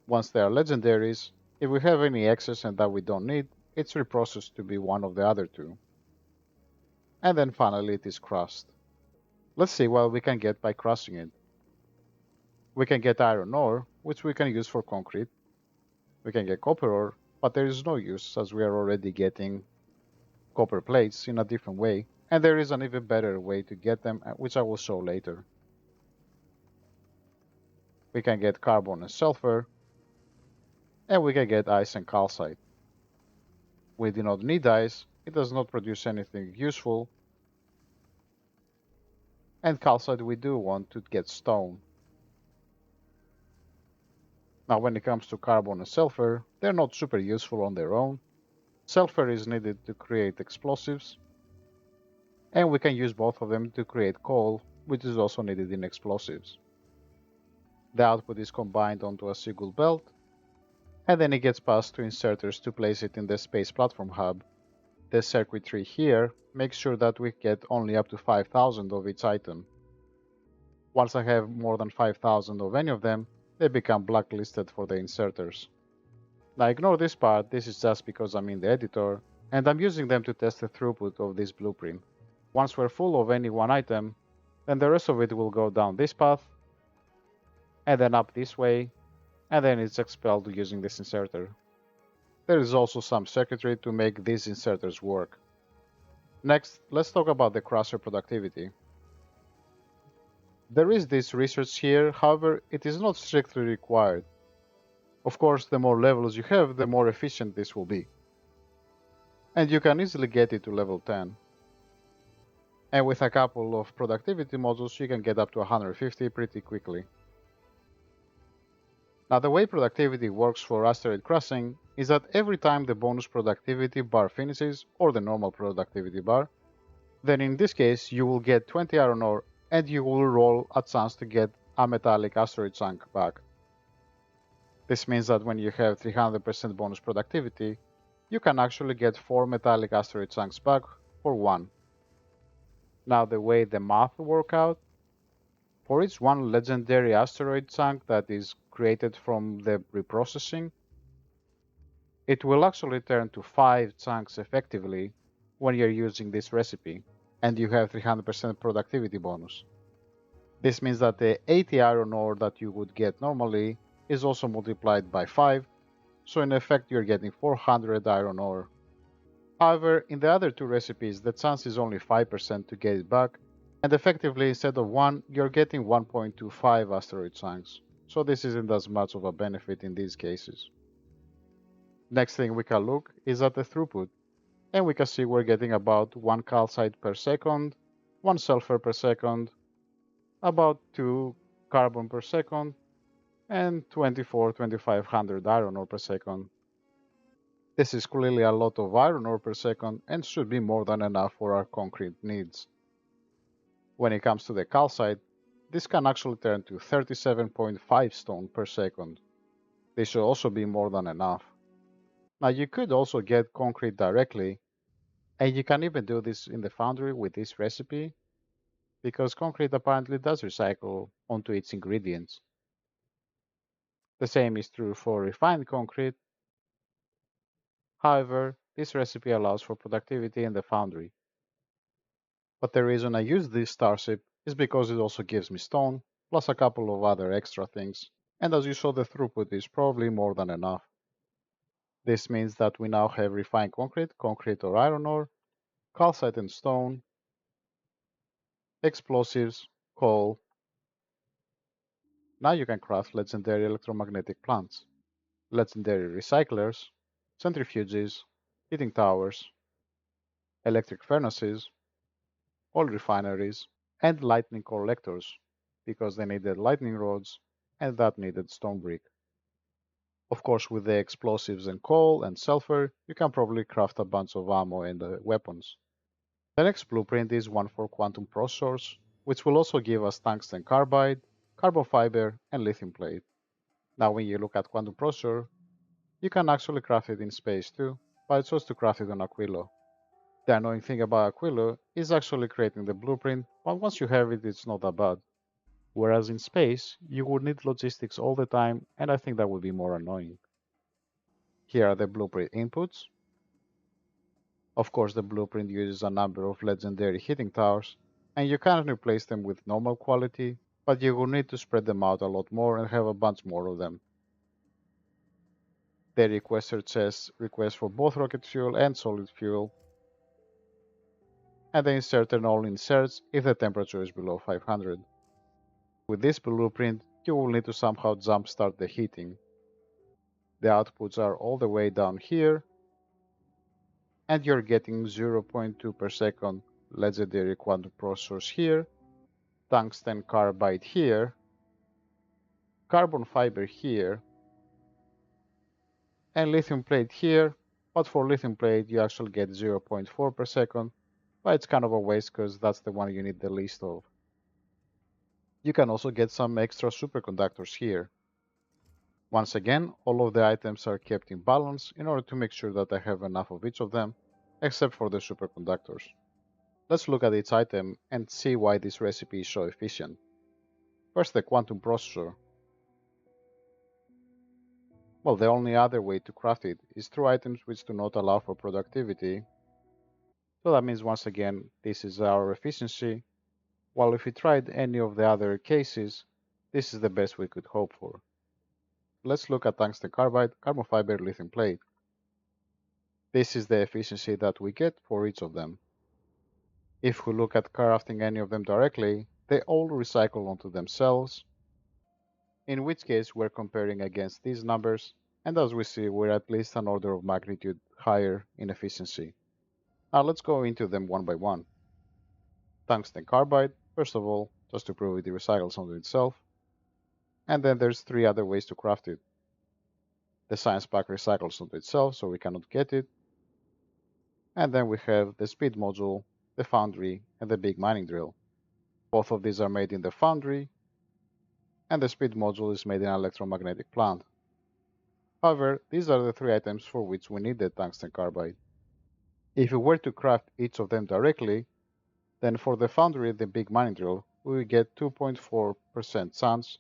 Speaker 1: Once they are legendaries, if we have any excess and that we don't need, it's reprocessed to be one of the other 2. and then finally it is crushed. Let's see what we can get by crushing it. We can get iron ore, which we can use for concrete. We can get copper ore, but there is no use as we are already getting copper plates in a different way, and there is an even better way to get them, which I will show later. We can get carbon and sulfur, and we can get ice and calcite. We do not need ice, it does not produce anything useful, and calcite we do want to get stone. Now when it comes to carbon and sulfur, they're not super useful on their own. Sulfur is needed to create explosives, and we can use both of them to create coal, which is also needed in explosives. The output is combined onto a single belt, and then it gets passed to inserters to place it in the space platform hub. The circuitry here makes sure that we get only up to 5,000 of each item. Once I have more than 5,000 of any of them, they become blacklisted for the inserters. Now ignore this part, this is just because I'm in the editor, and I'm using them to test the throughput of this blueprint. Once we're full of any one item, then the rest of it will go down this path, and then up this way, and then it's expelled using this inserter. There is also some circuitry to make these inserters work. Next, let's talk about the crusher productivity. There is this research here, however, it is not strictly required. Of course, the more levels you have, the more efficient this will be. And you can easily get it to level 10. And with a couple of productivity modules, you can get up to 150 pretty quickly. Now the way productivity works for asteroid crossing is that every time the bonus productivity bar finishes, or the normal productivity bar, then in this case you will get 20 iron ore and you will roll a chance to get a metallic asteroid chunk back. This means that when you have 300% bonus productivity, you can actually get 4 metallic asteroid chunks back for 1. Now the way the math work out, for each one legendary asteroid chunk that is created from the reprocessing, it will actually turn to 5 chunks effectively when you're using this recipe, and you have 300% productivity bonus. This means that the 80 iron ore that you would get normally is also multiplied by 5, so in effect you're getting 400 iron ore. However, in the other two recipes, the chance is only 5% to get it back, and effectively instead of 1, you're getting 1.25 asteroid chunks, so this isn't as much of a benefit in these cases. Next thing we can look is at the throughput, and we can see we're getting about 1 calcite per second, 1 sulfur per second, about 2 carbon per second, and 24-2500 iron ore per second. This is clearly a lot of iron ore per second and should be more than enough for our concrete needs. When it comes to the calcite, this can actually turn to 37.5 stone per second. This should also be more than enough. Now you could also get concrete directly, and you can even do this in the foundry with this recipe, because concrete apparently does recycle onto its ingredients. The same is true for refined concrete. However, this recipe allows for productivity in the foundry. But the reason I use this starship is because it also gives me stone, plus a couple of other extra things, and as you saw the throughput is probably more than enough. This means that we now have refined concrete, concrete or iron ore, calcite and stone, explosives, coal. Now you can craft legendary electromagnetic plants, legendary recyclers, centrifuges, heating towers, electric furnaces, oil refineries, and lightning collectors, because they needed lightning rods and that needed stone brick. Of course, with the explosives and coal and sulfur, you can probably craft a bunch of ammo and weapons. The next blueprint is one for quantum processors, which will also give us tungsten carbide, carbon fiber, and lithium plate. Now when you look at quantum processor, you can actually craft it in space too, but I chose to craft it on Aquilo. The annoying thing about Aquilo is actually creating the blueprint, but once you have it, it's not that bad. Whereas in space, you would need logistics all the time, and I think that would be more annoying. Here are the blueprint inputs. Of course, the blueprint uses a number of legendary heating towers, and you can replace them with normal quality, but you will need to spread them out a lot more and have a bunch more of them. The requester says request for both rocket fuel and solid fuel, and the inserter only inserts if the temperature is below 500. With this blueprint, you will need to somehow jumpstart the heating. The outputs are all the way down here, and you're getting 0.2 per second legendary quantum processors here, tungsten carbide here, carbon fiber here, and lithium plate here, but for lithium plate you actually get 0.4 per second, but it's kind of a waste because that's the one you need the least of. You can also get some extra superconductors here. Once again, all of the items are kept in balance in order to make sure that I have enough of each of them, except for the superconductors. Let's look at each item and see why this recipe is so efficient. First, the quantum processor. Well, the only other way to craft it is through items which do not allow for productivity. So that means once again, this is our efficiency, while if we tried any of the other cases, this is the best we could hope for. Let's look at tungsten carbide, carbon fiber, lithium plate. This is the efficiency that we get for each of them. If we look at crafting any of them directly, they all recycle onto themselves, in which case we're comparing against these numbers, and as we see, we're at least an order of magnitude higher in efficiency. Now let's go into them one by one. Tungsten carbide, first of all, just to prove it recycles onto itself, and then there's three other ways to craft it. The science pack recycles onto itself, so we cannot get it, and then we have the speed module, the foundry, and the big mining drill. Both of these are made in the foundry, and the speed module is made in an electromagnetic plant. However, these are the three items for which we need the tungsten carbide. If we were to craft each of them directly, then for the foundry and the big mining drill, we will get 2.4% chance,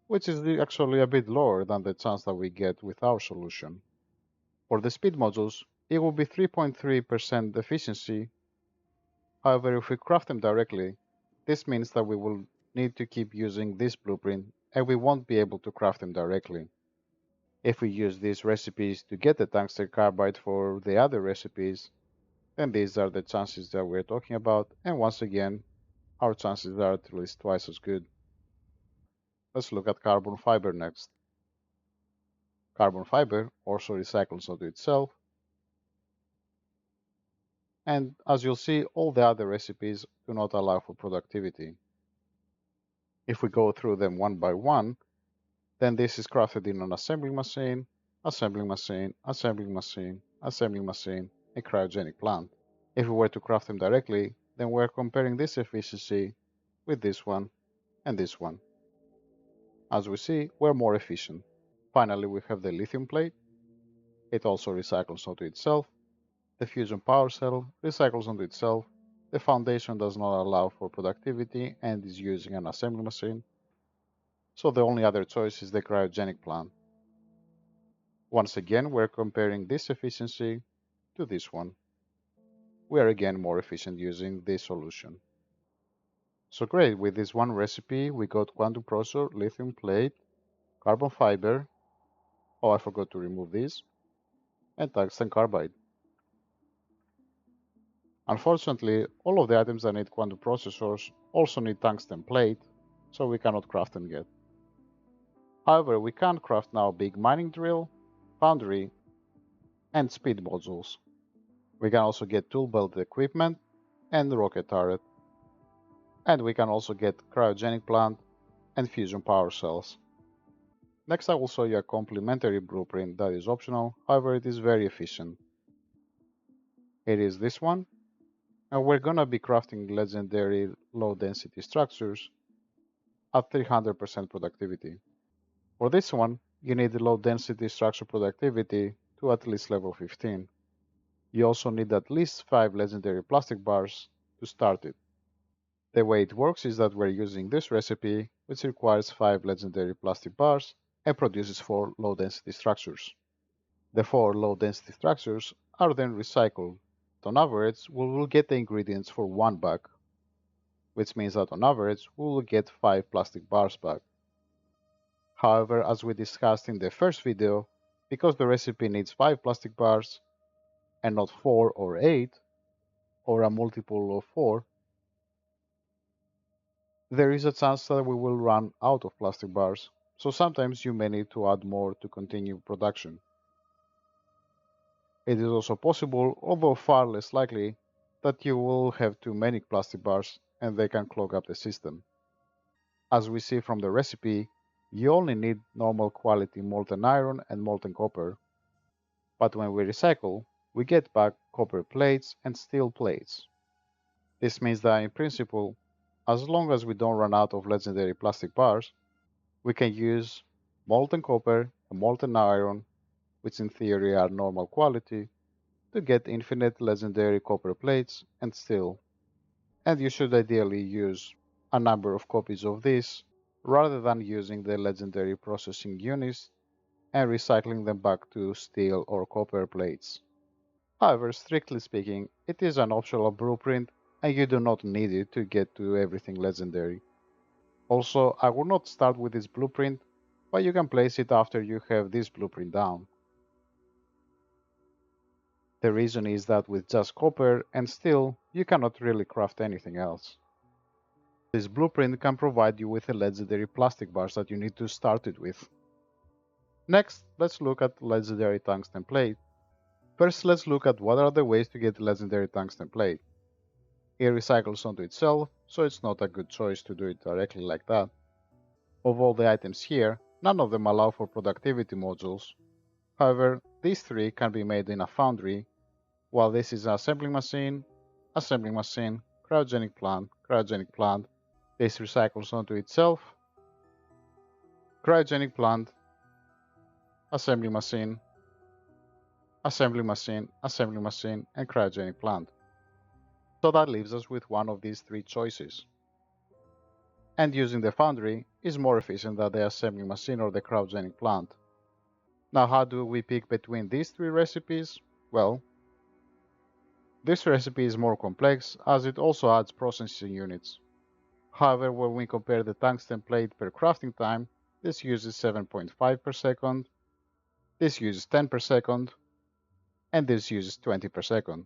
Speaker 1: which is actually a bit lower than the chance that we get with our solution. For the speed modules, it will be 3.3% efficiency. However, if we craft them directly, this means that we will need to keep using this blueprint and we won't be able to craft them directly. If we use these recipes to get the tungsten carbide for the other recipes, then these are the chances that we're talking about, and once again, our chances are at least twice as good. Let's look at carbon fiber next. Carbon fiber also recycles onto itself, and as you'll see, all the other recipes do not allow for productivity. If we go through them one by one, then this is crafted in an assembling machine, assembling machine, assembling machine, assembling machine, and cryogenic plant. If we were to craft them directly, then we're comparing this efficiency with this one and this one. As we see, we're more efficient. Finally, we have the lithium plate. It also recycles onto itself. The fusion power cell recycles onto itself. The foundation does not allow for productivity and is using an assembly machine. So the only other choice is the cryogenic plant. Once again, we're comparing this efficiency to this one. We are again more efficient using this solution. So great, with this one recipe, we got quantum processor, lithium plate, carbon fiber, oh I forgot to remove this, and tungsten carbide. Unfortunately, all of the items that need quantum processors also need tungsten plate, so we cannot craft them yet. However, we can craft now big mining drill, foundry, and speed modules. We can also get tool belt equipment and rocket turret. And we can also get cryogenic plant and fusion power cells. Next I will show you a complementary blueprint that is optional, however it is very efficient. It is this one, and we're gonna be crafting legendary low density structures at 300% productivity. For this one, you need low density structure productivity to at least level 15. You also need at least 5 legendary plastic bars to start it. The way it works is that we're using this recipe, which requires 5 legendary plastic bars and produces 4 low density structures. The 4 low density structures are then recycled that on average we will get the ingredients for 1 bag, which means that on average we will get 5 plastic bars back. However, as we discussed in the first video, because the recipe needs 5 plastic bars and not 4 or 8, or a multiple of 4, there is a chance that we will run out of plastic bars, so sometimes you may need to add more to continue production. It is also possible, although far less likely, that you will have too many plastic bars and they can clog up the system. As we see from the recipe, you only need normal quality molten iron and molten copper, but when we recycle, we get back copper plates and steel plates. This means that in principle, as long as we don't run out of legendary plastic bars, we can use molten copper and molten iron, which in theory are normal quality, to get infinite legendary copper plates and steel. And you should ideally use a number of copies of this rather than using the legendary processing units and recycling them back to steel or copper plates. However, strictly speaking, it is an optional blueprint and you do not need it to get to everything legendary. Also, I will not start with this blueprint, but you can place it after you have this blueprint down. The reason is that with just copper and steel, you cannot really craft anything else. This blueprint can provide you with the legendary plastic bars that you need to start it with. Next, let's look at legendary tungsten plate. First, let's look at what are the ways to get legendary tungsten plate. It recycles onto itself, so it's not a good choice to do it directly like that. Of all the items here, none of them allow for productivity modules. However, these three can be made in a foundry, while this is an assembling machine, cryogenic plant. This recycles onto itself, cryogenic plant, assembly machine, and cryogenic plant. So that leaves us with one of these three choices. And using the foundry is more efficient than the assembly machine or the cryogenic plant. Now, how do we pick between these three recipes? Well, this recipe is more complex as it also adds processing units. However, when we compare the tungsten plate per crafting time, this uses 7.5 per second, this uses 10 per second, and this uses 20 per second.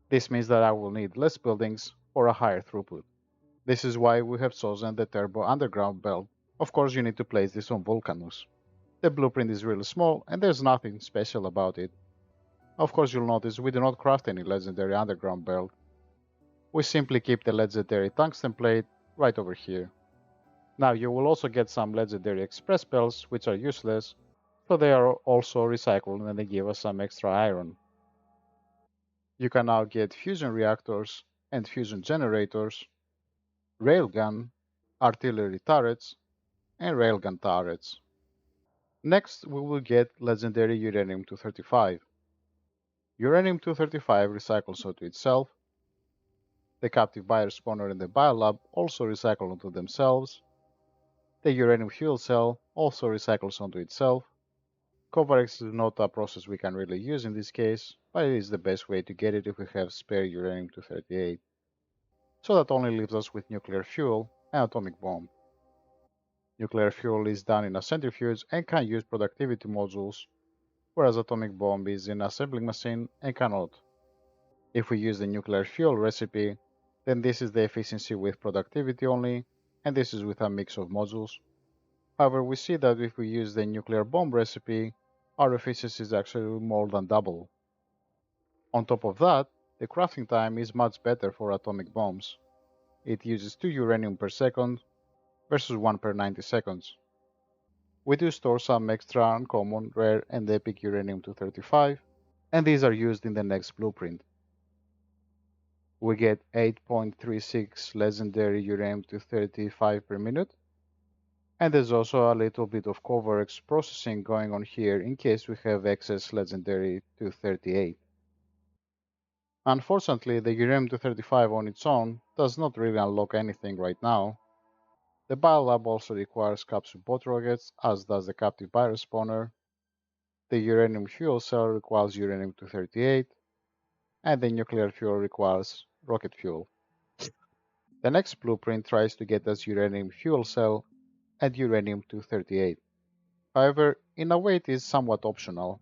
Speaker 1: This means that I will need less buildings for a higher throughput. This is why we have chosen the turbo underground belt. Of course, you need to place this on Vulcanus. The blueprint is really small and there's nothing special about it. Of course, you'll notice we do not craft any legendary underground belt. We simply keep the legendary tungsten plate right over here. Now you will also get some legendary express belts which are useless, so they are also recycled and they give us some extra iron. You can now get fusion reactors and fusion generators, railgun, artillery turrets, and railgun turrets. Next, we will get legendary Uranium-235. Uranium-235 recycles onto itself. The captive biospawner and the biolab also recycle onto themselves. The uranium fuel cell also recycles onto itself. Covarex is not a process we can really use in this case, but it is the best way to get it if we have spare Uranium-238. So that only leaves us with nuclear fuel and atomic bomb. Nuclear fuel is done in a centrifuge and can use productivity modules, whereas atomic bomb is in assembling machine and cannot. If we use the nuclear fuel recipe, then this is the efficiency with productivity only, and this is with a mix of modules. However, we see that if we use the nuclear bomb recipe, our efficiency is actually more than double. On top of that, the crafting time is much better for atomic bombs. It uses 2 uranium per second versus 1 per 90 seconds. We do store some extra uncommon, rare, and epic Uranium-235, and these are used in the next blueprint. We get 8.36 legendary Uranium-235 per minute, and there's also a little bit of Covarex processing going on here in case we have excess legendary 238. Unfortunately, the Uranium-235 on its own does not really unlock anything right now. The biolab also requires capsule bot rockets, as does the captive biospawner. The uranium fuel cell requires Uranium-238, and the nuclear fuel requires rocket fuel. The next blueprint tries to get us uranium fuel cell and uranium-238. However, in a way it is somewhat optional.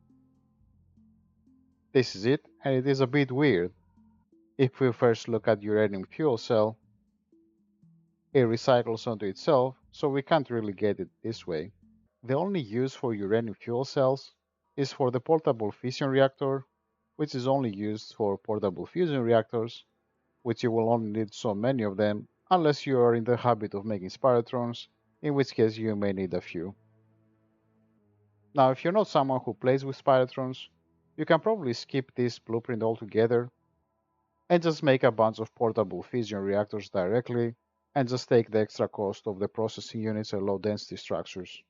Speaker 1: This is it, and it is a bit weird. If we first look at uranium fuel cell, it recycles onto itself, so we can't really get it this way. The only use for uranium fuel cells is for the portable fission reactor, which is only used for portable fusion reactors, which you will only need so many of them unless you are in the habit of making spiratrons, in which case you may need a few. Now, if you're not someone who plays with spiratrons, you can probably skip this blueprint altogether and just make a bunch of portable fission reactors directly and just take the extra cost of the processing units and low density structures.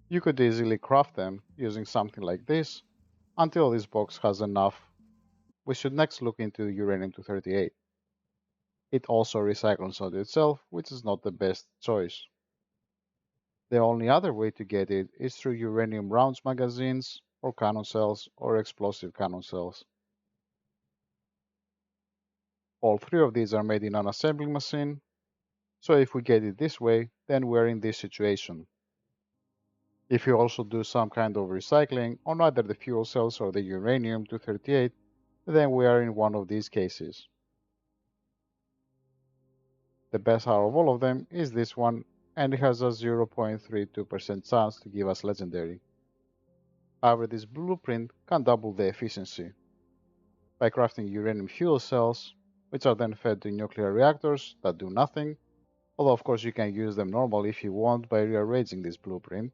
Speaker 1: You could easily craft them using something like this until this box has enough. We should next look into uranium-238. It also recycles onto itself, which is not the best choice. The only other way to get it is through uranium rounds magazines, or cannon cells, or explosive cannon cells. All three of these are made in an assembly machine, so if we get it this way, then we're in this situation. If you also do some kind of recycling on either the fuel cells or the uranium-238, then we are in one of these cases. The best out of all of them is this one, and it has a 0.32% chance to give us legendary. However, this blueprint can double the efficiency by crafting uranium fuel cells, which are then fed to nuclear reactors that do nothing, although of course you can use them normally if you want by rearranging this blueprint.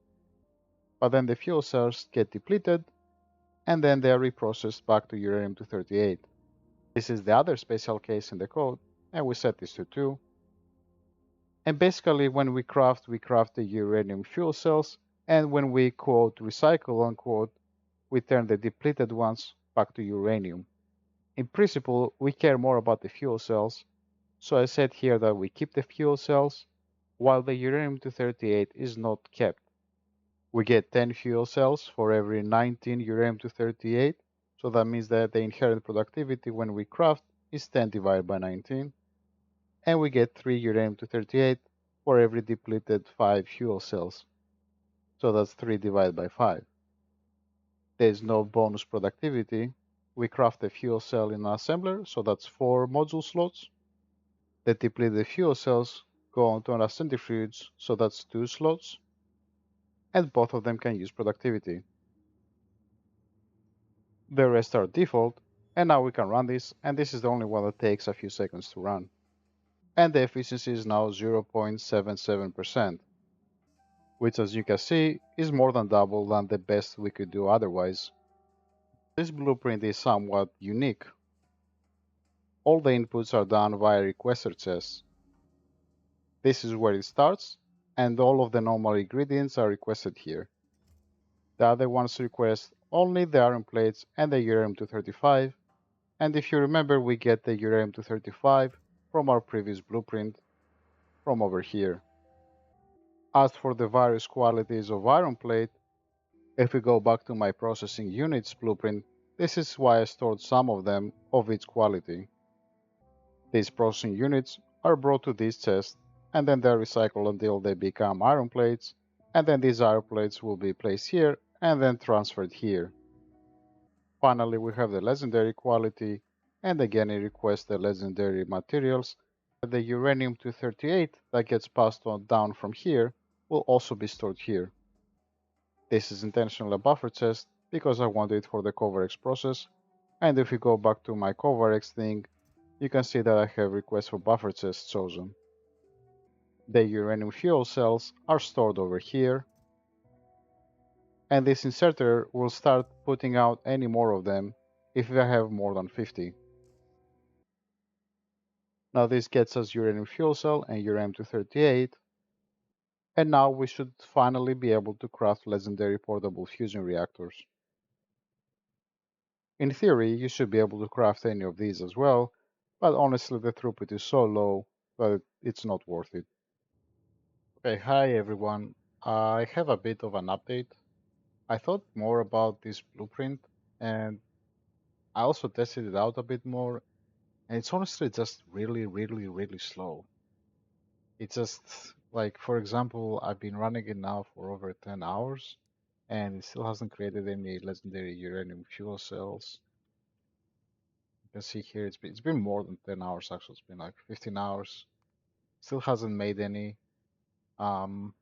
Speaker 1: But then the fuel cells get depleted, and then they are reprocessed back to uranium-238. This is the other special case in the code, and we set this to 2. And basically when we craft the uranium fuel cells, and when we quote recycle unquote, we turn the depleted ones back to uranium. In principle, we care more about the fuel cells, so I said here that we keep the fuel cells, while the uranium-238 is not kept. We get 10 fuel cells for every 19 uranium-238, so that means that the inherent productivity when we craft is 10 divided by 19, and we get 3 uranium-238 for every depleted 5 fuel cells, so that's 3 divided by 5. There is no bonus productivity. We craft a fuel cell in an assembler, so that's 4 module slots. The depleted fuel cells go onto a centrifuge, so that's 2 slots, and both of them can use productivity. The rest are default, and now we can run this, and this is the only one that takes a few seconds to run. And the efficiency is now 0.77%, which as you can see is more than double than the best we could do otherwise. This blueprint is somewhat unique. All the inputs are done via requester chests. This is where it starts, and all of the normal ingredients are requested here. The other ones request only the iron plates and the uranium-235, and if you remember we get the uranium-235 from our previous blueprint from over here. As for the various qualities of iron plate, if we go back to my processing units blueprint, this is why I stored some of them of each quality. These processing units are brought to this chest, and then they're recycled until they become iron plates, and then these iron plates will be placed here and then transferred here. Finally, we have the legendary quality, and again it requests the legendary materials. The uranium-238 that gets passed on down from here will also be stored here. This is intentionally a buffer chest because I want it for the CoverX process, and if we go back to my CoverX thing, you can see that I have requests for buffer chests chosen. The uranium fuel cells are stored over here, and this inserter will start putting out any more of them if I have more than 50. Now this gets us uranium fuel cell and uranium-238, and now we should finally be able to craft legendary portable fusion reactors. In theory, you should be able to craft any of these as well, but honestly the throughput is so low that it's not worth it. Okay, hi everyone. I have a bit of an update. I thought more about this blueprint, and I also tested it out a bit more, and it's honestly just really, really, really slow. It's just like, for example, I've been running it now for over 10 hours, and it still hasn't created any legendary uranium fuel cells. You can see here it's been more than 10 hours actually. It's been like 15 hours. Still hasn't made any. Um,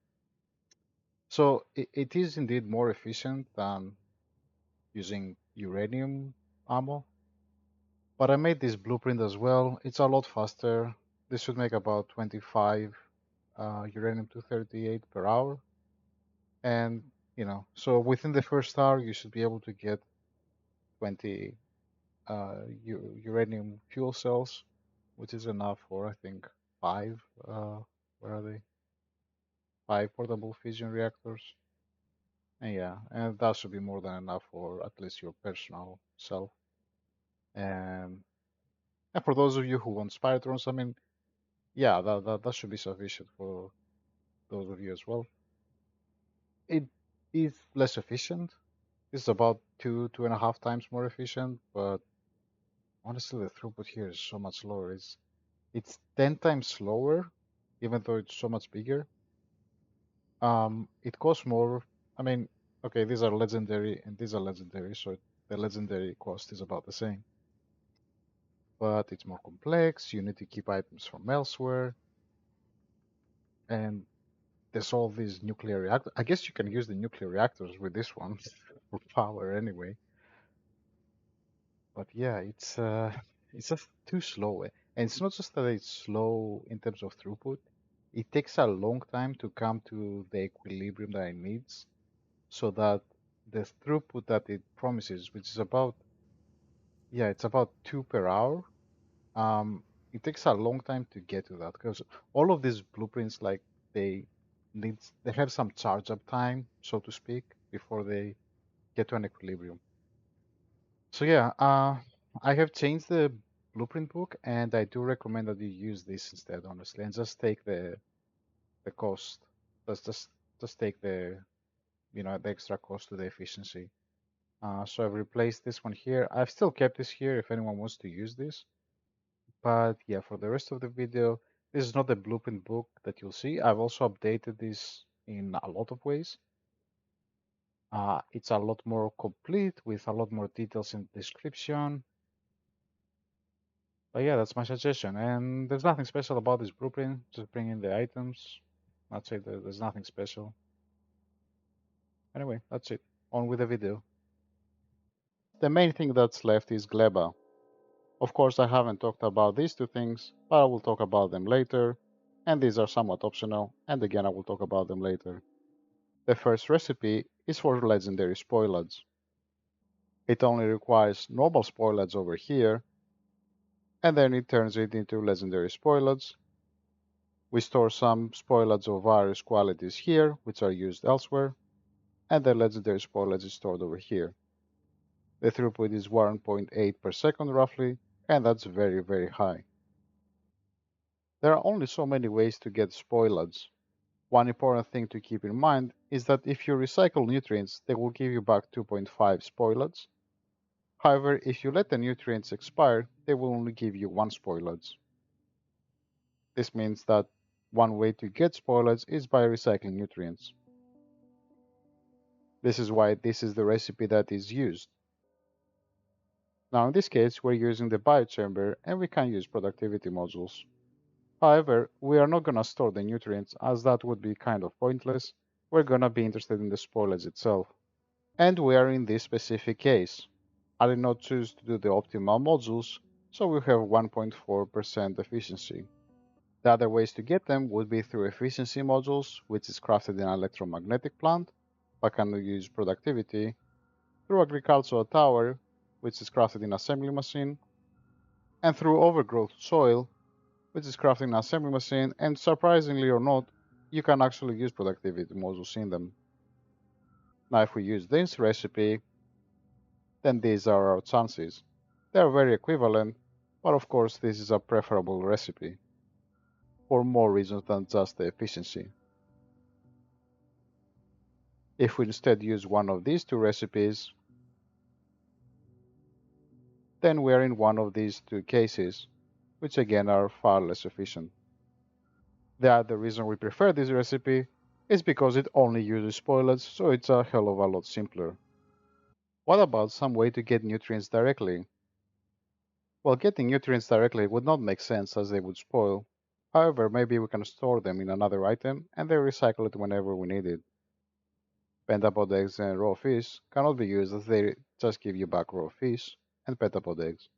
Speaker 1: so it is indeed more efficient than using uranium ammo. But I made this blueprint as well. It's a lot faster. This should make about 25 uranium 238 per hour. And, so within the first hour, you should be able to get 20 uranium fuel cells, which is enough for, I think, five, where are they? Five portable fission reactors. And yeah, and that should be more than enough for at least your personal self. And, and for those of you who want spiratrons, I mean, yeah, that should be sufficient for those of you as well. It is less efficient. It's about 2.5 times more efficient, but honestly, the throughput here is so much lower. It's 10 times slower, even though it's so much bigger. It costs more. I mean, okay, these are legendary and these are legendary, so the legendary cost is about the same. But it's more complex. You need to keep items from elsewhere, and there's all these nuclear reactors. I guess you can use the nuclear reactors with this one for power anyway. But yeah, it's just too slow. And it's not just that it's slow in terms of throughput. It takes a long time to come to the equilibrium that it needs, so that the throughput that it promises, which is about, yeah, it's about 2 per hour. Um, it takes a long time to get to that because all of these blueprints, like they they have some charge up time, so to speak, before they get to an equilibrium. So yeah, I have changed the blueprint book, and I do recommend that you use this instead, honestly, and just take the cost. Just take the extra cost to the efficiency. So I've replaced this one here. I've still kept this here if anyone wants to use this. But yeah, for the rest of the video, this is not the blueprint book that you'll see. I've also updated this in a lot of ways. It's a lot more complete with a lot more details in the description. But yeah, that's my suggestion. And there's nothing special about this blueprint. Just bring in the items. That's it. There's nothing special. Anyway, that's it. On with the video. The main thing that's left is gleba. Of course, I haven't talked about these two things, but I will talk about them later. And these are somewhat optional, and again, I will talk about them later. The first recipe is for legendary spoilage. It only requires normal spoilage over here, and then it turns it into legendary spoilage. We store some spoilage of various qualities here, which are used elsewhere, and the legendary spoilage is stored over here. The throughput is 1.8 per second roughly, and that's very, very high. There are only so many ways to get spoilage. One important thing to keep in mind is that if you recycle nutrients, they will give you back 2.5 spoilage. However, if you let the nutrients expire, they will only give you 1 spoilage. This means that one way to get spoilage is by recycling nutrients. This is why this is the recipe that is used. Now in this case, we're using the biochamber and we can use productivity modules. However, we are not going to store the nutrients as that would be kind of pointless. We're going to be interested in the spoilage itself. And we are in this specific case. I did not choose to do the optimal modules, so we have 1.4% efficiency. The other ways to get them would be through efficiency modules, which is crafted in an electromagnetic plant, but can use productivity, through agricultural tower, which is crafted in assembly machine, and through overgrowth soil, which is crafted in assembly machine, and surprisingly or not, you can actually use productivity modules in them. Now if we use this recipe, then these are our chances. They are very equivalent, but of course this is a preferable recipe, for more reasons than just the efficiency. If we instead use one of these two recipes, then we are in one of these two cases, which again are far less efficient. The other reason we prefer this recipe is because it only uses spoilage, so it's a hell of a lot simpler. What about some way to get nutrients directly? Well, getting nutrients directly would not make sense as they would spoil. However, maybe we can store them in another item and then recycle it whenever we need it. Pentapod eggs and raw fish cannot be used as they just give you back raw fish and pentapod eggs.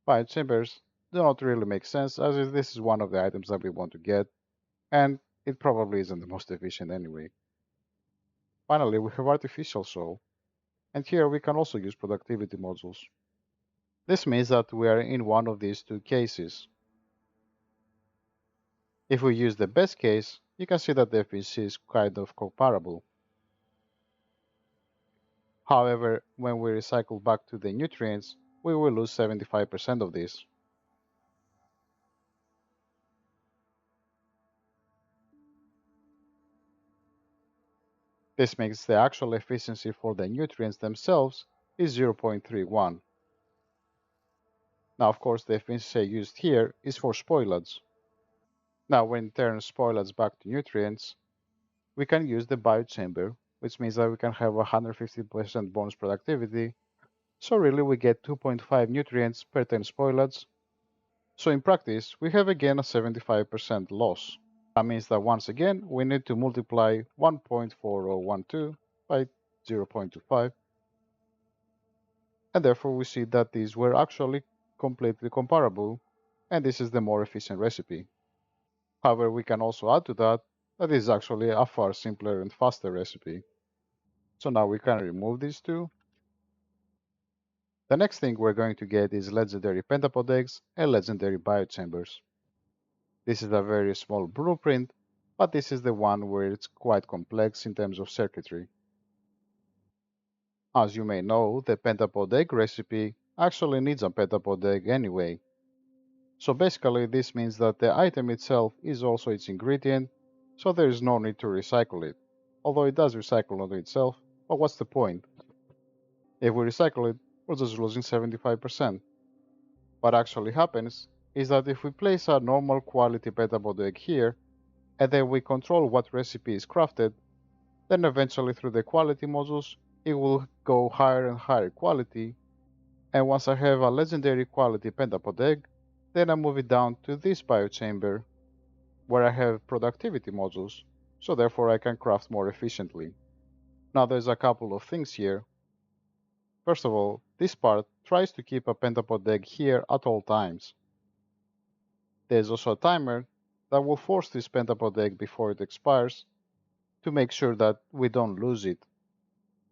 Speaker 1: Biochambers do not really make sense as this is one of the items that we want to get, and it probably isn't the most efficient anyway. Finally, we have artificial soul, and here we can also use productivity modules. This means that we are in one of these two cases. If we use the best case, you can see that the efficiency is kind of comparable. However, when we recycle back to the nutrients, we will lose 75% of this. This makes the actual efficiency for the nutrients themselves is 0.31. Now, of course, the efficiency used here is for spoilage. Now, when we turn spoilage back to nutrients, we can use the biochamber, which means that we can have 150% bonus productivity. So really we get 2.5 nutrients per 10 spoilage. So in practice, we have again a 75% loss. That means that once again, we need to multiply 1.4012 by 0.25. And therefore we see that these were actually completely comparable, and this is the more efficient recipe. However, we can also add to that that is actually a far simpler and faster recipe. So now we can remove these two. The next thing we're going to get is legendary pentapod eggs and legendary biochambers. This is a very small blueprint, but this is the one where it's quite complex in terms of circuitry. As you may know, the pentapod egg recipe actually needs a pentapod egg anyway. So basically this means that the item itself is also its ingredient, so there is no need to recycle it. Although it does recycle onto itself, but what's the point? If we recycle it, we're just losing 75%. What actually happens is that if we place a normal quality pentapod egg here, and then we control what recipe is crafted, then eventually through the quality modules, it will go higher and higher quality, and once I have a legendary quality pentapod egg, then I move it down to this biochamber, where I have productivity modules, so therefore I can craft more efficiently. Now there's a couple of things here. First of all, this part tries to keep a pentapod egg here at all times. There's also a timer that will force this pentapod egg before it expires to make sure that we don't lose it.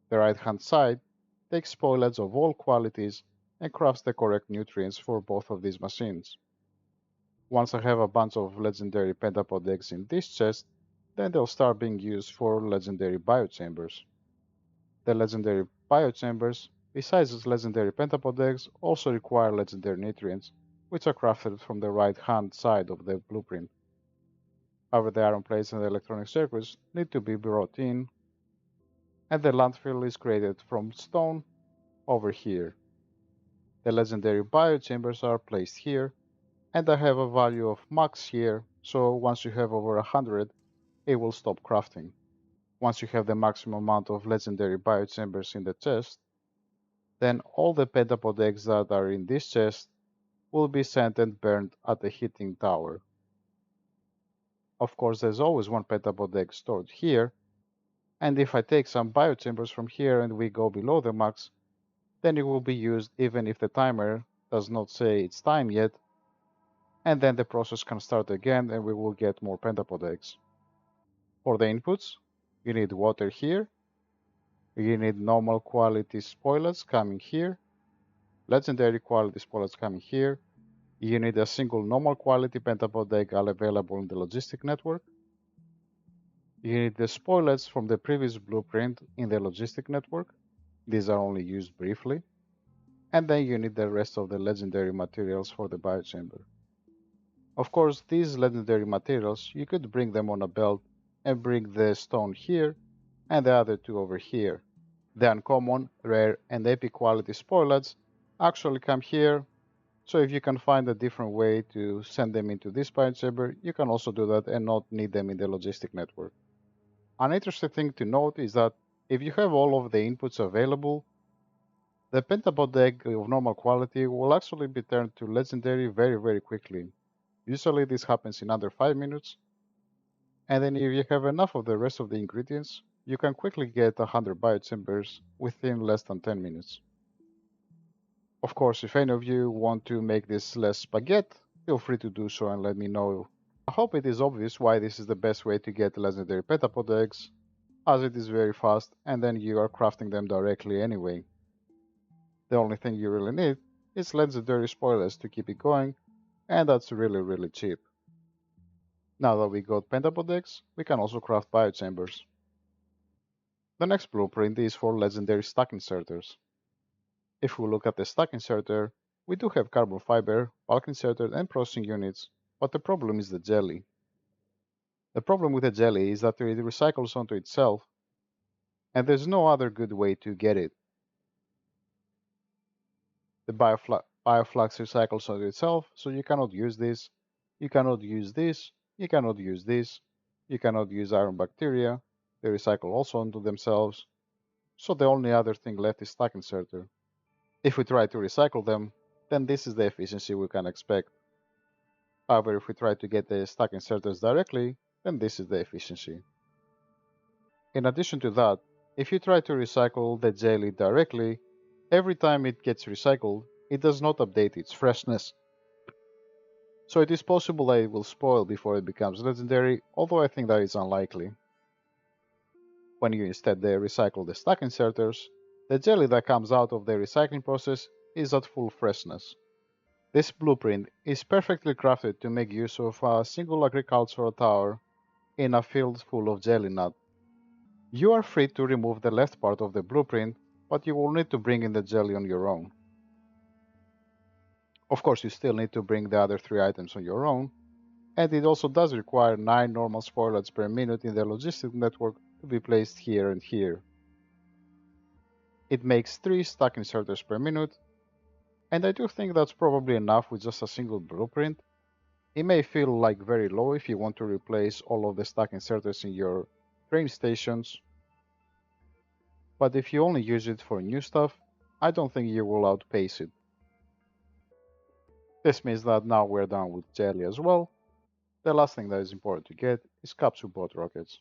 Speaker 1: The right hand side takes spoilage of all qualities and crafts the correct nutrients for both of these machines. Once I have a bunch of legendary pentapod eggs in this chest, then they'll start being used for legendary biochambers. The legendary biochambers, besides its legendary pentapod eggs, also require legendary nutrients, which are crafted from the right hand side of the blueprint. However, the iron plates and the electronic circuits need to be brought in, and the landfill is created from stone over here. The legendary biochambers are placed here, and I have a value of max here, so once you have over 100, it will stop crafting. Once you have the maximum amount of legendary biochambers in the chest, then all the pentapod eggs that are in this chest will be sent and burned at the heating tower. Of course, there's always one pentapod egg stored here, and if I take some biochambers from here and we go below the max, then it will be used even if the timer does not say it's time yet, and then the process can start again and we will get more pentapod eggs. For the inputs, you need water here, you need normal quality spoilers coming here, legendary quality spoilers coming here, you need a single normal quality pentapod egg available in the logistic network, you need the spoilers from the previous blueprint in the logistic network, these are only used briefly, and then you need the rest of the legendary materials for the biochamber. Of course, these legendary materials, you could bring them on a belt and bring the stone here and the other two over here. The uncommon, rare, and epic quality spoilage actually come here. So if you can find a different way to send them into this biochamber, you can also do that and not need them in the logistic network. An interesting thing to note is that if you have all of the inputs available, the Pentapod egg of normal quality will actually be turned to legendary very quickly. Usually this happens in under 5 minutes, and then if you have enough of the rest of the ingredients, you can quickly get 100 biochambers within less than 10 minutes. Of course, if any of you want to make this less spaghetti, feel free to do so and let me know. I hope it is obvious why this is the best way to get legendary Pentapod eggs, as it is very fast and then you are crafting them directly anyway. The only thing you really need is legendary spoilage to keep it going, and that's really cheap. Now that we got Pentapod eggs, we can also craft biochambers. The next blueprint is for legendary stack inserters. If we look at the stack inserter, we do have carbon fiber, bulk inserter, and processing units, but the problem is the jelly. The problem with the jelly is that it recycles onto itself, and there's no other good way to get it. The bioflux recycles onto itself, so you cannot use this, you cannot use this, you cannot use this, you cannot use iron bacteria, they recycle also onto themselves, so the only other thing left is stack inserter. If we try to recycle them, then this is the efficiency we can expect. However, if we try to get the stack inserters directly, then this is the efficiency. In addition to that, if you try to recycle the jelly directly, every time it gets recycled, it does not update its freshness. So it is possible that it will spoil before it becomes legendary, although I think that is unlikely. When you instead recycle the stack inserters, the jelly that comes out of the recycling process is at full freshness. This blueprint is perfectly crafted to make use of a single agricultural tower in a field full of jelly nut. You are free to remove the left part of the blueprint, but you will need to bring in the jelly on your own. Of course, you still need to bring the other 3 items on your own, and it also does require 9 normal spoilage per minute in the logistic network to be placed here and here. It makes 3 stack inserters per minute, and I do think that's probably enough with just a single blueprint. It may feel like very low if you want to replace all of the stack inserters in your train stations, but if you only use it for new stuff, I don't think you will outpace it. This means that now we're done with jelly as well. The last thing that is important to get is capsule bot rockets.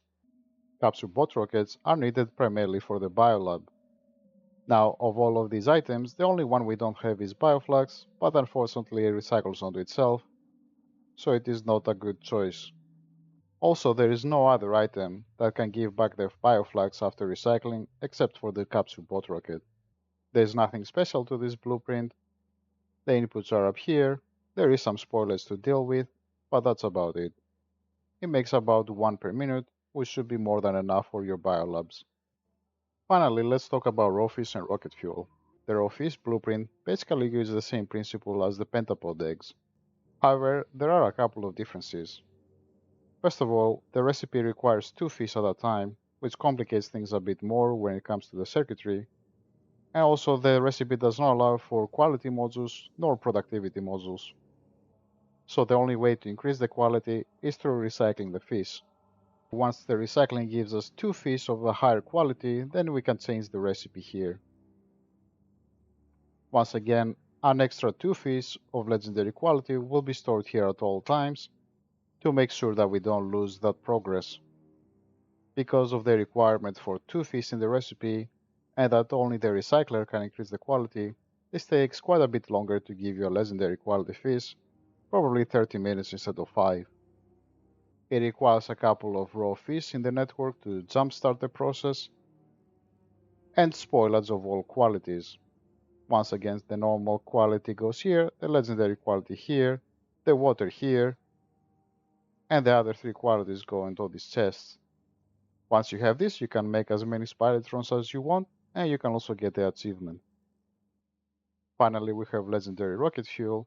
Speaker 1: Capsule bot rockets are needed primarily for the biolab. Now, of all of these items, the only one we don't have is bioflux, but unfortunately it recycles onto itself, so it is not a good choice. Also, there is no other item that can give back the bioflux after recycling except for the capsule bot rocket. There's nothing special to this blueprint. The inputs are up here, there is some spoilage to deal with, but that's about it. It makes about 1 per minute, which should be more than enough for your biolabs. Finally, let's talk about raw fish and rocket fuel. The raw fish blueprint basically uses the same principle as the Pentapod eggs. However, there are a couple of differences. First of all, the recipe requires 2 fish at a time, which complicates things a bit more when it comes to the circuitry, and also the recipe does not allow for quality modules nor productivity modules. So the only way to increase the quality is through recycling the fish. Once the recycling gives us 2 fish of a higher quality, then we can change the recipe here. Once again, an extra 2 fish of legendary quality will be stored here at all times to make sure that we don't lose that progress. Because of the requirement for 2 fish in the recipe, and that only the recycler can increase the quality, this takes quite a bit longer to give you a legendary quality fish, probably 30 minutes instead of 5. It requires a couple of raw fish in the network to jumpstart the process, and spoilage of all qualities. Once again, the normal quality goes here, the legendary quality here, the water here, and the other 3 qualities go into these chests. Once you have this, you can make as many spirotrons as you want, and you can also get the achievement. Finally, we have legendary rocket fuel,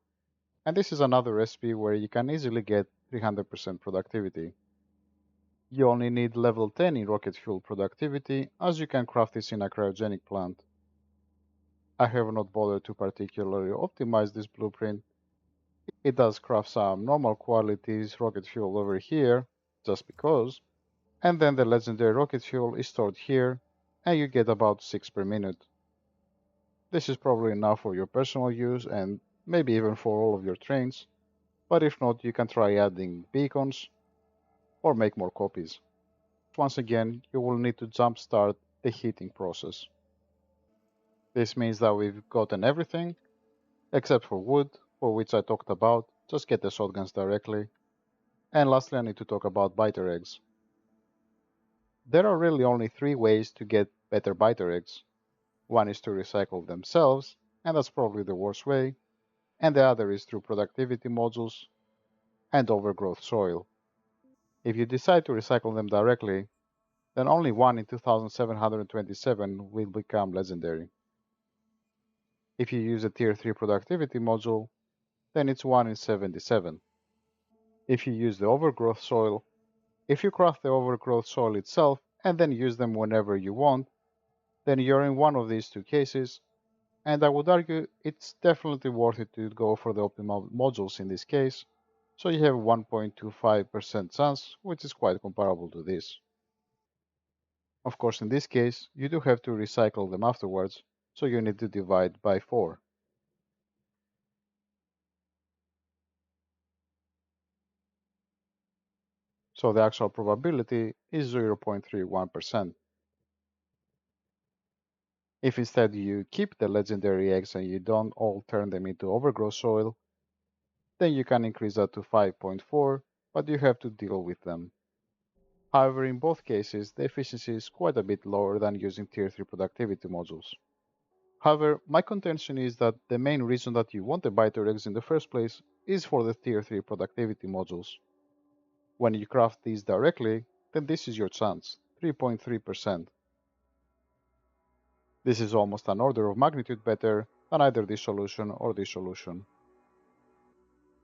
Speaker 1: and this is another recipe where you can easily get 300% productivity. You only need level 10 in rocket fuel productivity, as you can craft this in a cryogenic plant. I have not bothered to particularly optimize this blueprint. It does craft some normal qualities rocket fuel over here, just because, and then the legendary rocket fuel is stored here, and you get about 6 per minute. This is probably enough for your personal use and maybe even for all of your trains, but if not, you can try adding beacons or make more copies. Once again, you will need to jumpstart the heating process. This means that we've gotten everything, except for wood, for which I talked about, just get the shotguns directly. And lastly, I need to talk about biter eggs. There are really only three ways to get better biter eggs. One is to recycle themselves, and that's probably the worst way, and the other is through productivity modules and overgrowth soil. If you decide to recycle them directly, then only one in 2727 will become legendary. If you use a tier 3 productivity module, then it's 1 in 77. If you use the overgrowth soil, if you craft the overgrowth soil itself and then use them whenever you want, then you're in one of these two cases, and I would argue it's definitely worth it to go for the optimal modules in this case, so you have 1.25% chance, which is quite comparable to this. Of course, in this case, you do have to recycle them afterwards, so you need to divide by 4. So the actual probability is 0.31%. If instead you keep the legendary eggs and you don't all turn them into overgrowth soil, then you can increase that to 5.4, but you have to deal with them. However, in both cases, the efficiency is quite a bit lower than using tier 3 productivity modules. However, my contention is that the main reason that you want the biter eggs in the first place is for the tier 3 productivity modules. When you craft these directly, then this is your chance, 3.3%. This is almost an order of magnitude better than either this solution or this solution.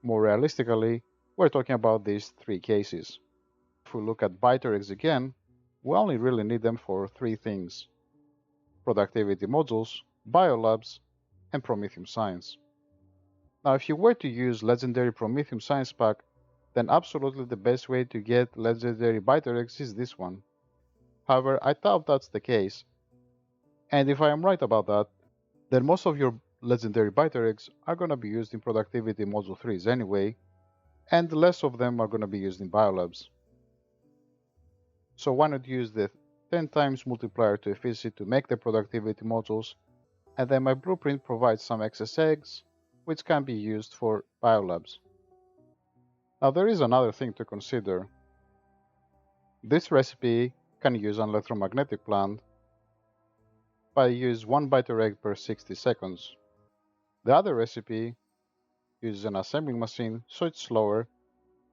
Speaker 1: More realistically, we're talking about these three cases. If we look at biter eggs again, we only really need them for three things: productivity modules, biolabs, and Promethium Science. Now, if you were to use Legendary Promethium Science Pack, then absolutely the best way to get Legendary biter eggs is this one. However, I doubt that's the case, and if I am right about that, then most of your Legendary biter eggs are going to be used in Productivity Module 3s anyway, and less of them are going to be used in biolabs. So why not use the 10 times multiplier to efficiency to make the productivity modules, and then my blueprint provides some excess eggs, which can be used for biolabs. Now there is another thing to consider. This recipe can use an electromagnetic plant, but I use 1 biter egg per 60 seconds. The other recipe uses an assembling machine, so it's slower,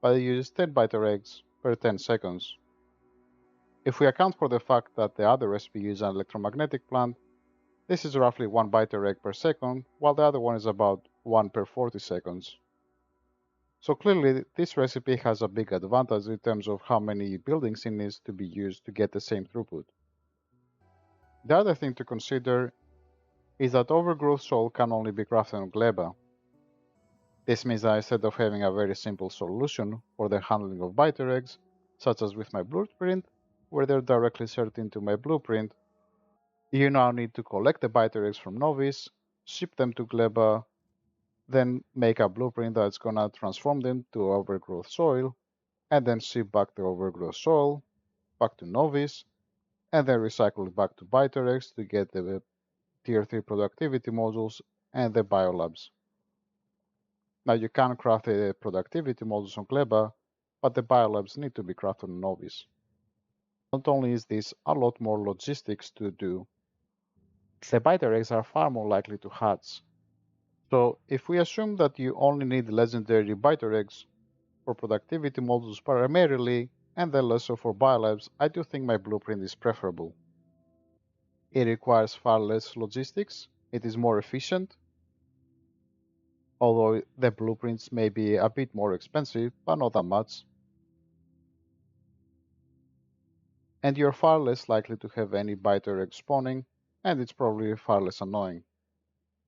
Speaker 1: but I use 10 biter eggs per 10 seconds. If we account for the fact that the other recipe uses an electromagnetic plant, this is roughly 1 biter egg per second, while the other one is about 1 per 40 seconds. So clearly, this recipe has a big advantage in terms of how many buildings it needs to be used to get the same throughput. The other thing to consider is that overgrowth soil can only be crafted on gleba. This means that instead of having a very simple solution for the handling of biter eggs, such as with my blueprint, where they're directly inserted into my blueprint, you now need to collect the biter eggs from Novice, ship them to gleba, then make a blueprint that's gonna transform them to overgrowth soil, and then ship back the overgrowth soil back to Novice, and then recycle it back to biter eggs to get the tier 3 productivity modules and the biolabs. Now you can craft the productivity modules on gleba, but the biolabs need to be crafted on Novice. Not only is this a lot more logistics to do, the biter eggs are far more likely to hatch. So if we assume that you only need legendary biter eggs for productivity modules primarily, and then lesser for biolabs, I do think my blueprint is preferable. It requires far less logistics, it is more efficient, although the blueprints may be a bit more expensive, but not that much, and you're far less likely to have any biter egg spawning, and it's probably far less annoying.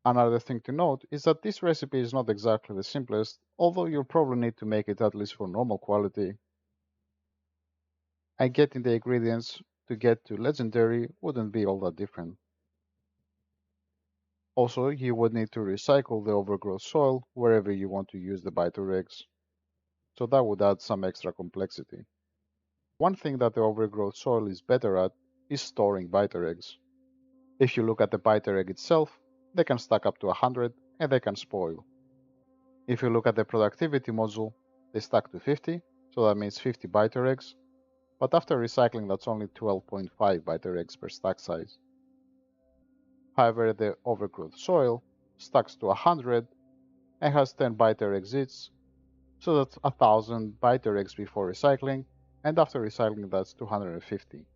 Speaker 1: Another thing to note is that this recipe is not exactly the simplest, although you'll probably need to make it at least for normal quality, and getting the ingredients to get to Legendary wouldn't be all that different. Also, you would need to recycle the overgrowth soil wherever you want to use the biter eggs, so that would add some extra complexity. One thing that the overgrowth soil is better at is storing biter eggs. If you look at the biter egg itself, they can stack up to 100 and they can spoil. If you look at the productivity module, they stack to 50, so that means 50 biter eggs, but after recycling that's only 12.5 biter eggs per stack size. However, the overgrowth soil stacks to 100 and has 10 biter eggs each, so that's 1000 biter eggs before recycling, and after recycling that's 250.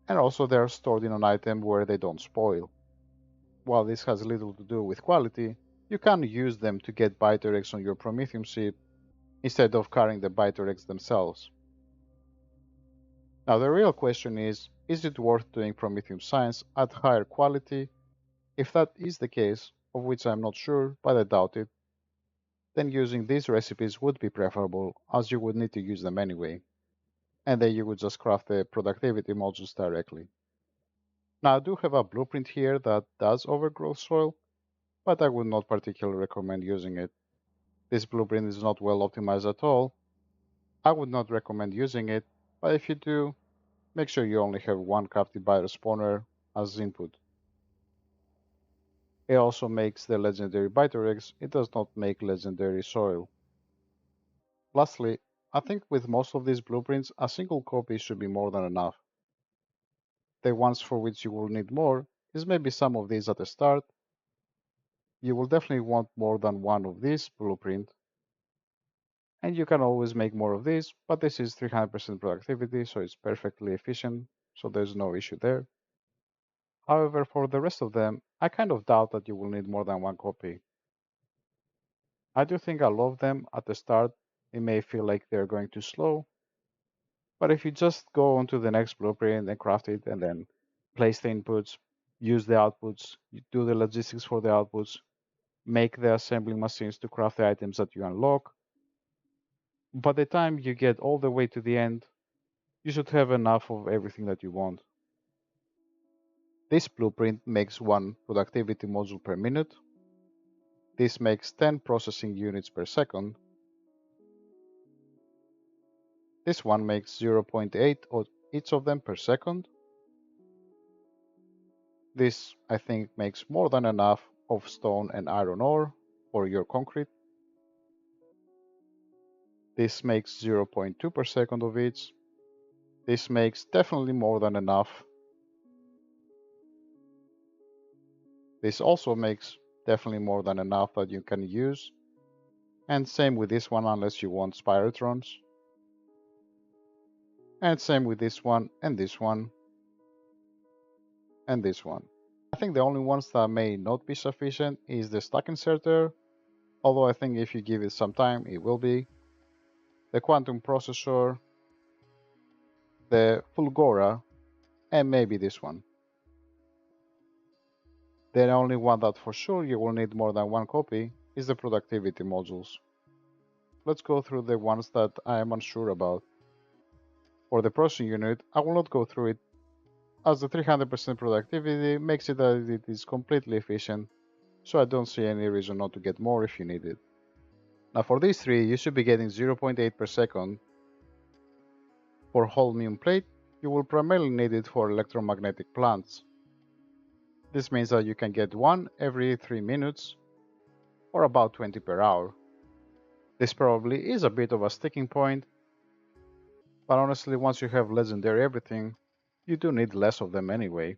Speaker 1: And also they are stored in an item where they don't spoil. While this has little to do with quality, you can use them to get biter eggs on your Prometheum ship instead of carrying the biter eggs themselves. Now the real question is it worth doing Prometheum science at higher quality? If that is the case, of which I'm not sure, but I doubt it, then using these recipes would be preferable, as you would need to use them anyway, and then you would just craft the productivity modules directly. Now I do have a blueprint here that does overgrowth soil, but I would not particularly recommend using it. This blueprint is not well optimized at all. I would not recommend using it, but if you do, make sure you only have one crafted biter spawner as input. It also makes the legendary biter eggs, it does not make legendary soil. Lastly, I think with most of these blueprints, a single copy should be more than enough. The ones for which you will need more is maybe some of these at the start. You will definitely want more than one of these blueprint, and you can always make more of these, but this is 300% productivity, so it's perfectly efficient, so there's no issue there. However, for the rest of them, I kind of doubt that you will need more than one copy. I do think a lot of them at the start, it may feel like they're going too slow, but if you just go on to the next blueprint and craft it and then place the inputs, use the outputs, do the logistics for the outputs, make the assembling machines to craft the items that you unlock, by the time you get all the way to the end, you should have enough of everything that you want. This blueprint makes one productivity module per minute. This makes 10 processing units per second. This one makes 0.8 of each of them per second. This, I think, makes more than enough of stone and iron ore for your concrete. This makes 0.2 per second of each. This makes definitely more than enough. This also makes definitely more than enough that you can use. And same with this one unless you want spirotrons. And same with this one and this one and this one. I think the only ones that may not be sufficient is the stack inserter, although I think if you give it some time it will be. The quantum processor, the Fulgora, and maybe this one. The only one that for sure you will need more than one copy is the productivity modules. Let's go through the ones that I am unsure about. For the processing unit, I will not go through it, as the 300% productivity makes it that it is completely efficient, so I don't see any reason not to get more if you need it. Now for these three, you should be getting 0.8 per second. For holmium plate, you will primarily need it for electromagnetic plants. This means that you can get one every 3 minutes, or about 20 per hour. This probably is a bit of a sticking point, but honestly once you have legendary everything, you do need less of them anyway.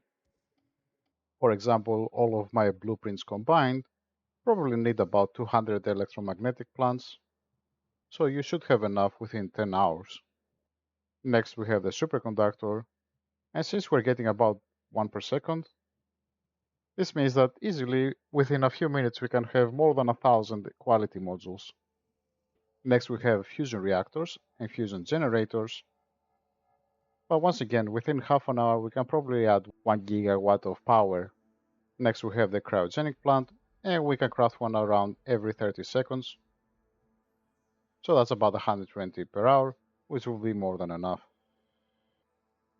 Speaker 1: For example, all of my blueprints combined probably need about 200 electromagnetic plants, so you should have enough within 10 hours. Next we have the superconductor, and since we're getting about 1 per second, this means that easily within a few minutes we can have more than 1000 quality modules. Next we have fusion reactors and fusion generators, but once again within half an hour we can probably add 1 gigawatt of power. Next we have the cryogenic plant, and we can craft one around every 30 seconds, so that's about 120 per hour, which will be more than enough.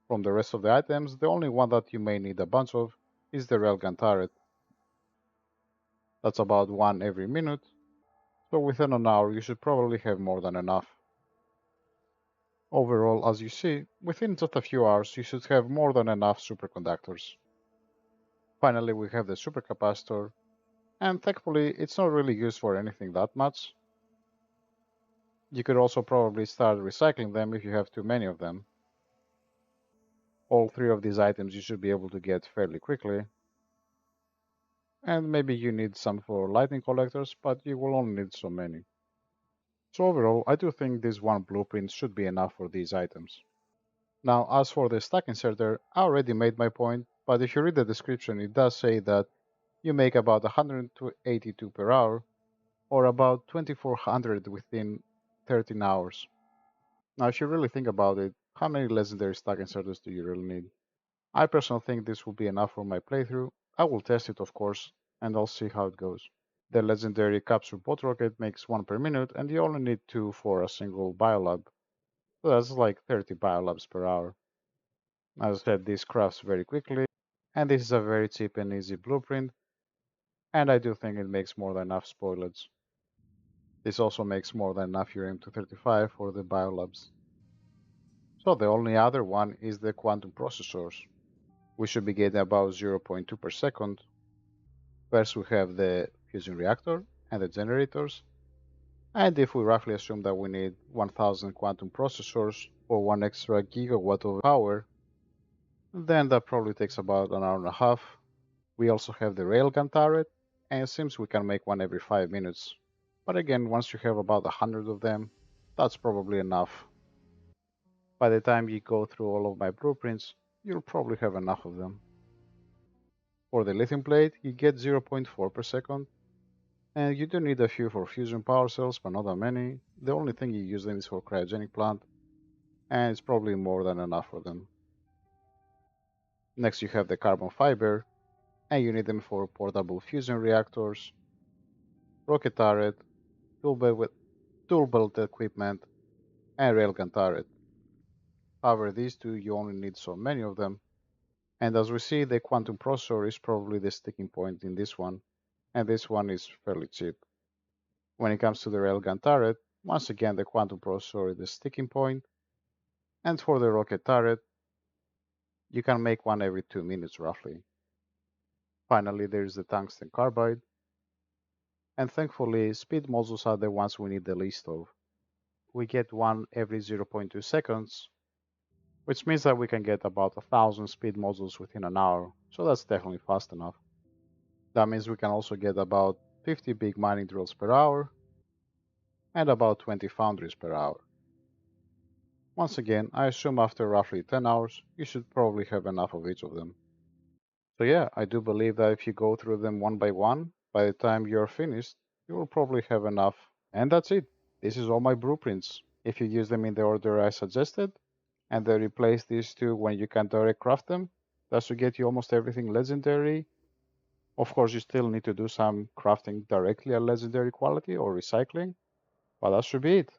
Speaker 1: From the rest of the items, the only one that you may need a bunch of is the railgun turret. That's about one every minute, so within an hour you should probably have more than enough. Overall, as you see, within just a few hours you should have more than enough superconductors. Finally, we have the supercapacitor, and thankfully it's not really used for anything that much. You could also probably start recycling them if you have too many of them. All three of these items you should be able to get fairly quickly, and maybe you need some for lightning collectors, but you will only need so many. So overall, I do think this one blueprint should be enough for these items. Now, as for the stack inserter, I already made my point, but if you read the description, it does say that you make about 182 per hour, or about 2400 within 13 hours. Now, if you really think about it, how many legendary stack inserters do you really need? I personally think this will be enough for my playthrough. I will test it, of course, and I'll see how it goes. The legendary capsule bot rocket makes 1 per minute, and you only need 2 for a single biolab. So that's like 30 biolabs per hour. As I said, this crafts very quickly, and this is a very cheap and easy blueprint, and I do think it makes more than enough spoilage. This also makes more than enough Uranium 235 for the biolabs. So the only other one is the quantum processors. We should be getting about 0.2 per second. First we have the fusion reactor and the generators, and if we roughly assume that we need 1000 quantum processors for 1 extra gigawatt of power, then that probably takes about an hour and a half. We also have the railgun turret, and it seems we can make one every 5 minutes. But again, once you have about 100 of them, that's probably enough. By the time you go through all of my blueprints, you'll probably have enough of them. For the lithium plate, you get 0.4 per second, and you do need a few for fusion power cells, but not that many. The only thing you use them is for cryogenic plant, and it's probably more than enough for them. Next you have the carbon fiber, and you need them for portable fusion reactors, rocket turret, tool belt equipment, and railgun turret. However, these two you only need so many of them, and as we see, the quantum processor is probably the sticking point in this one, and this one is fairly cheap. When it comes to the railgun turret, once again the quantum processor is the sticking point, and for the rocket turret, you can make one every 2 minutes roughly. Finally, there is the tungsten carbide, and thankfully speed modules are the ones we need the least of. We get one every 0.2 seconds, which means that we can get about 1000 speed modules within an hour, so that's definitely fast enough. That means we can also get about 50 big mining drills per hour, and about 20 foundries per hour. Once again, I assume after roughly 10 hours, you should probably have enough of each of them. So yeah, I do believe that if you go through them one by one, by the time you're finished, you will probably have enough. And that's it. This is all my blueprints. If you use them in the order I suggested, and then replace these two when you can direct craft them, that should get you almost everything legendary. Of course, you still need to do some crafting directly at legendary quality or recycling, but that should be it.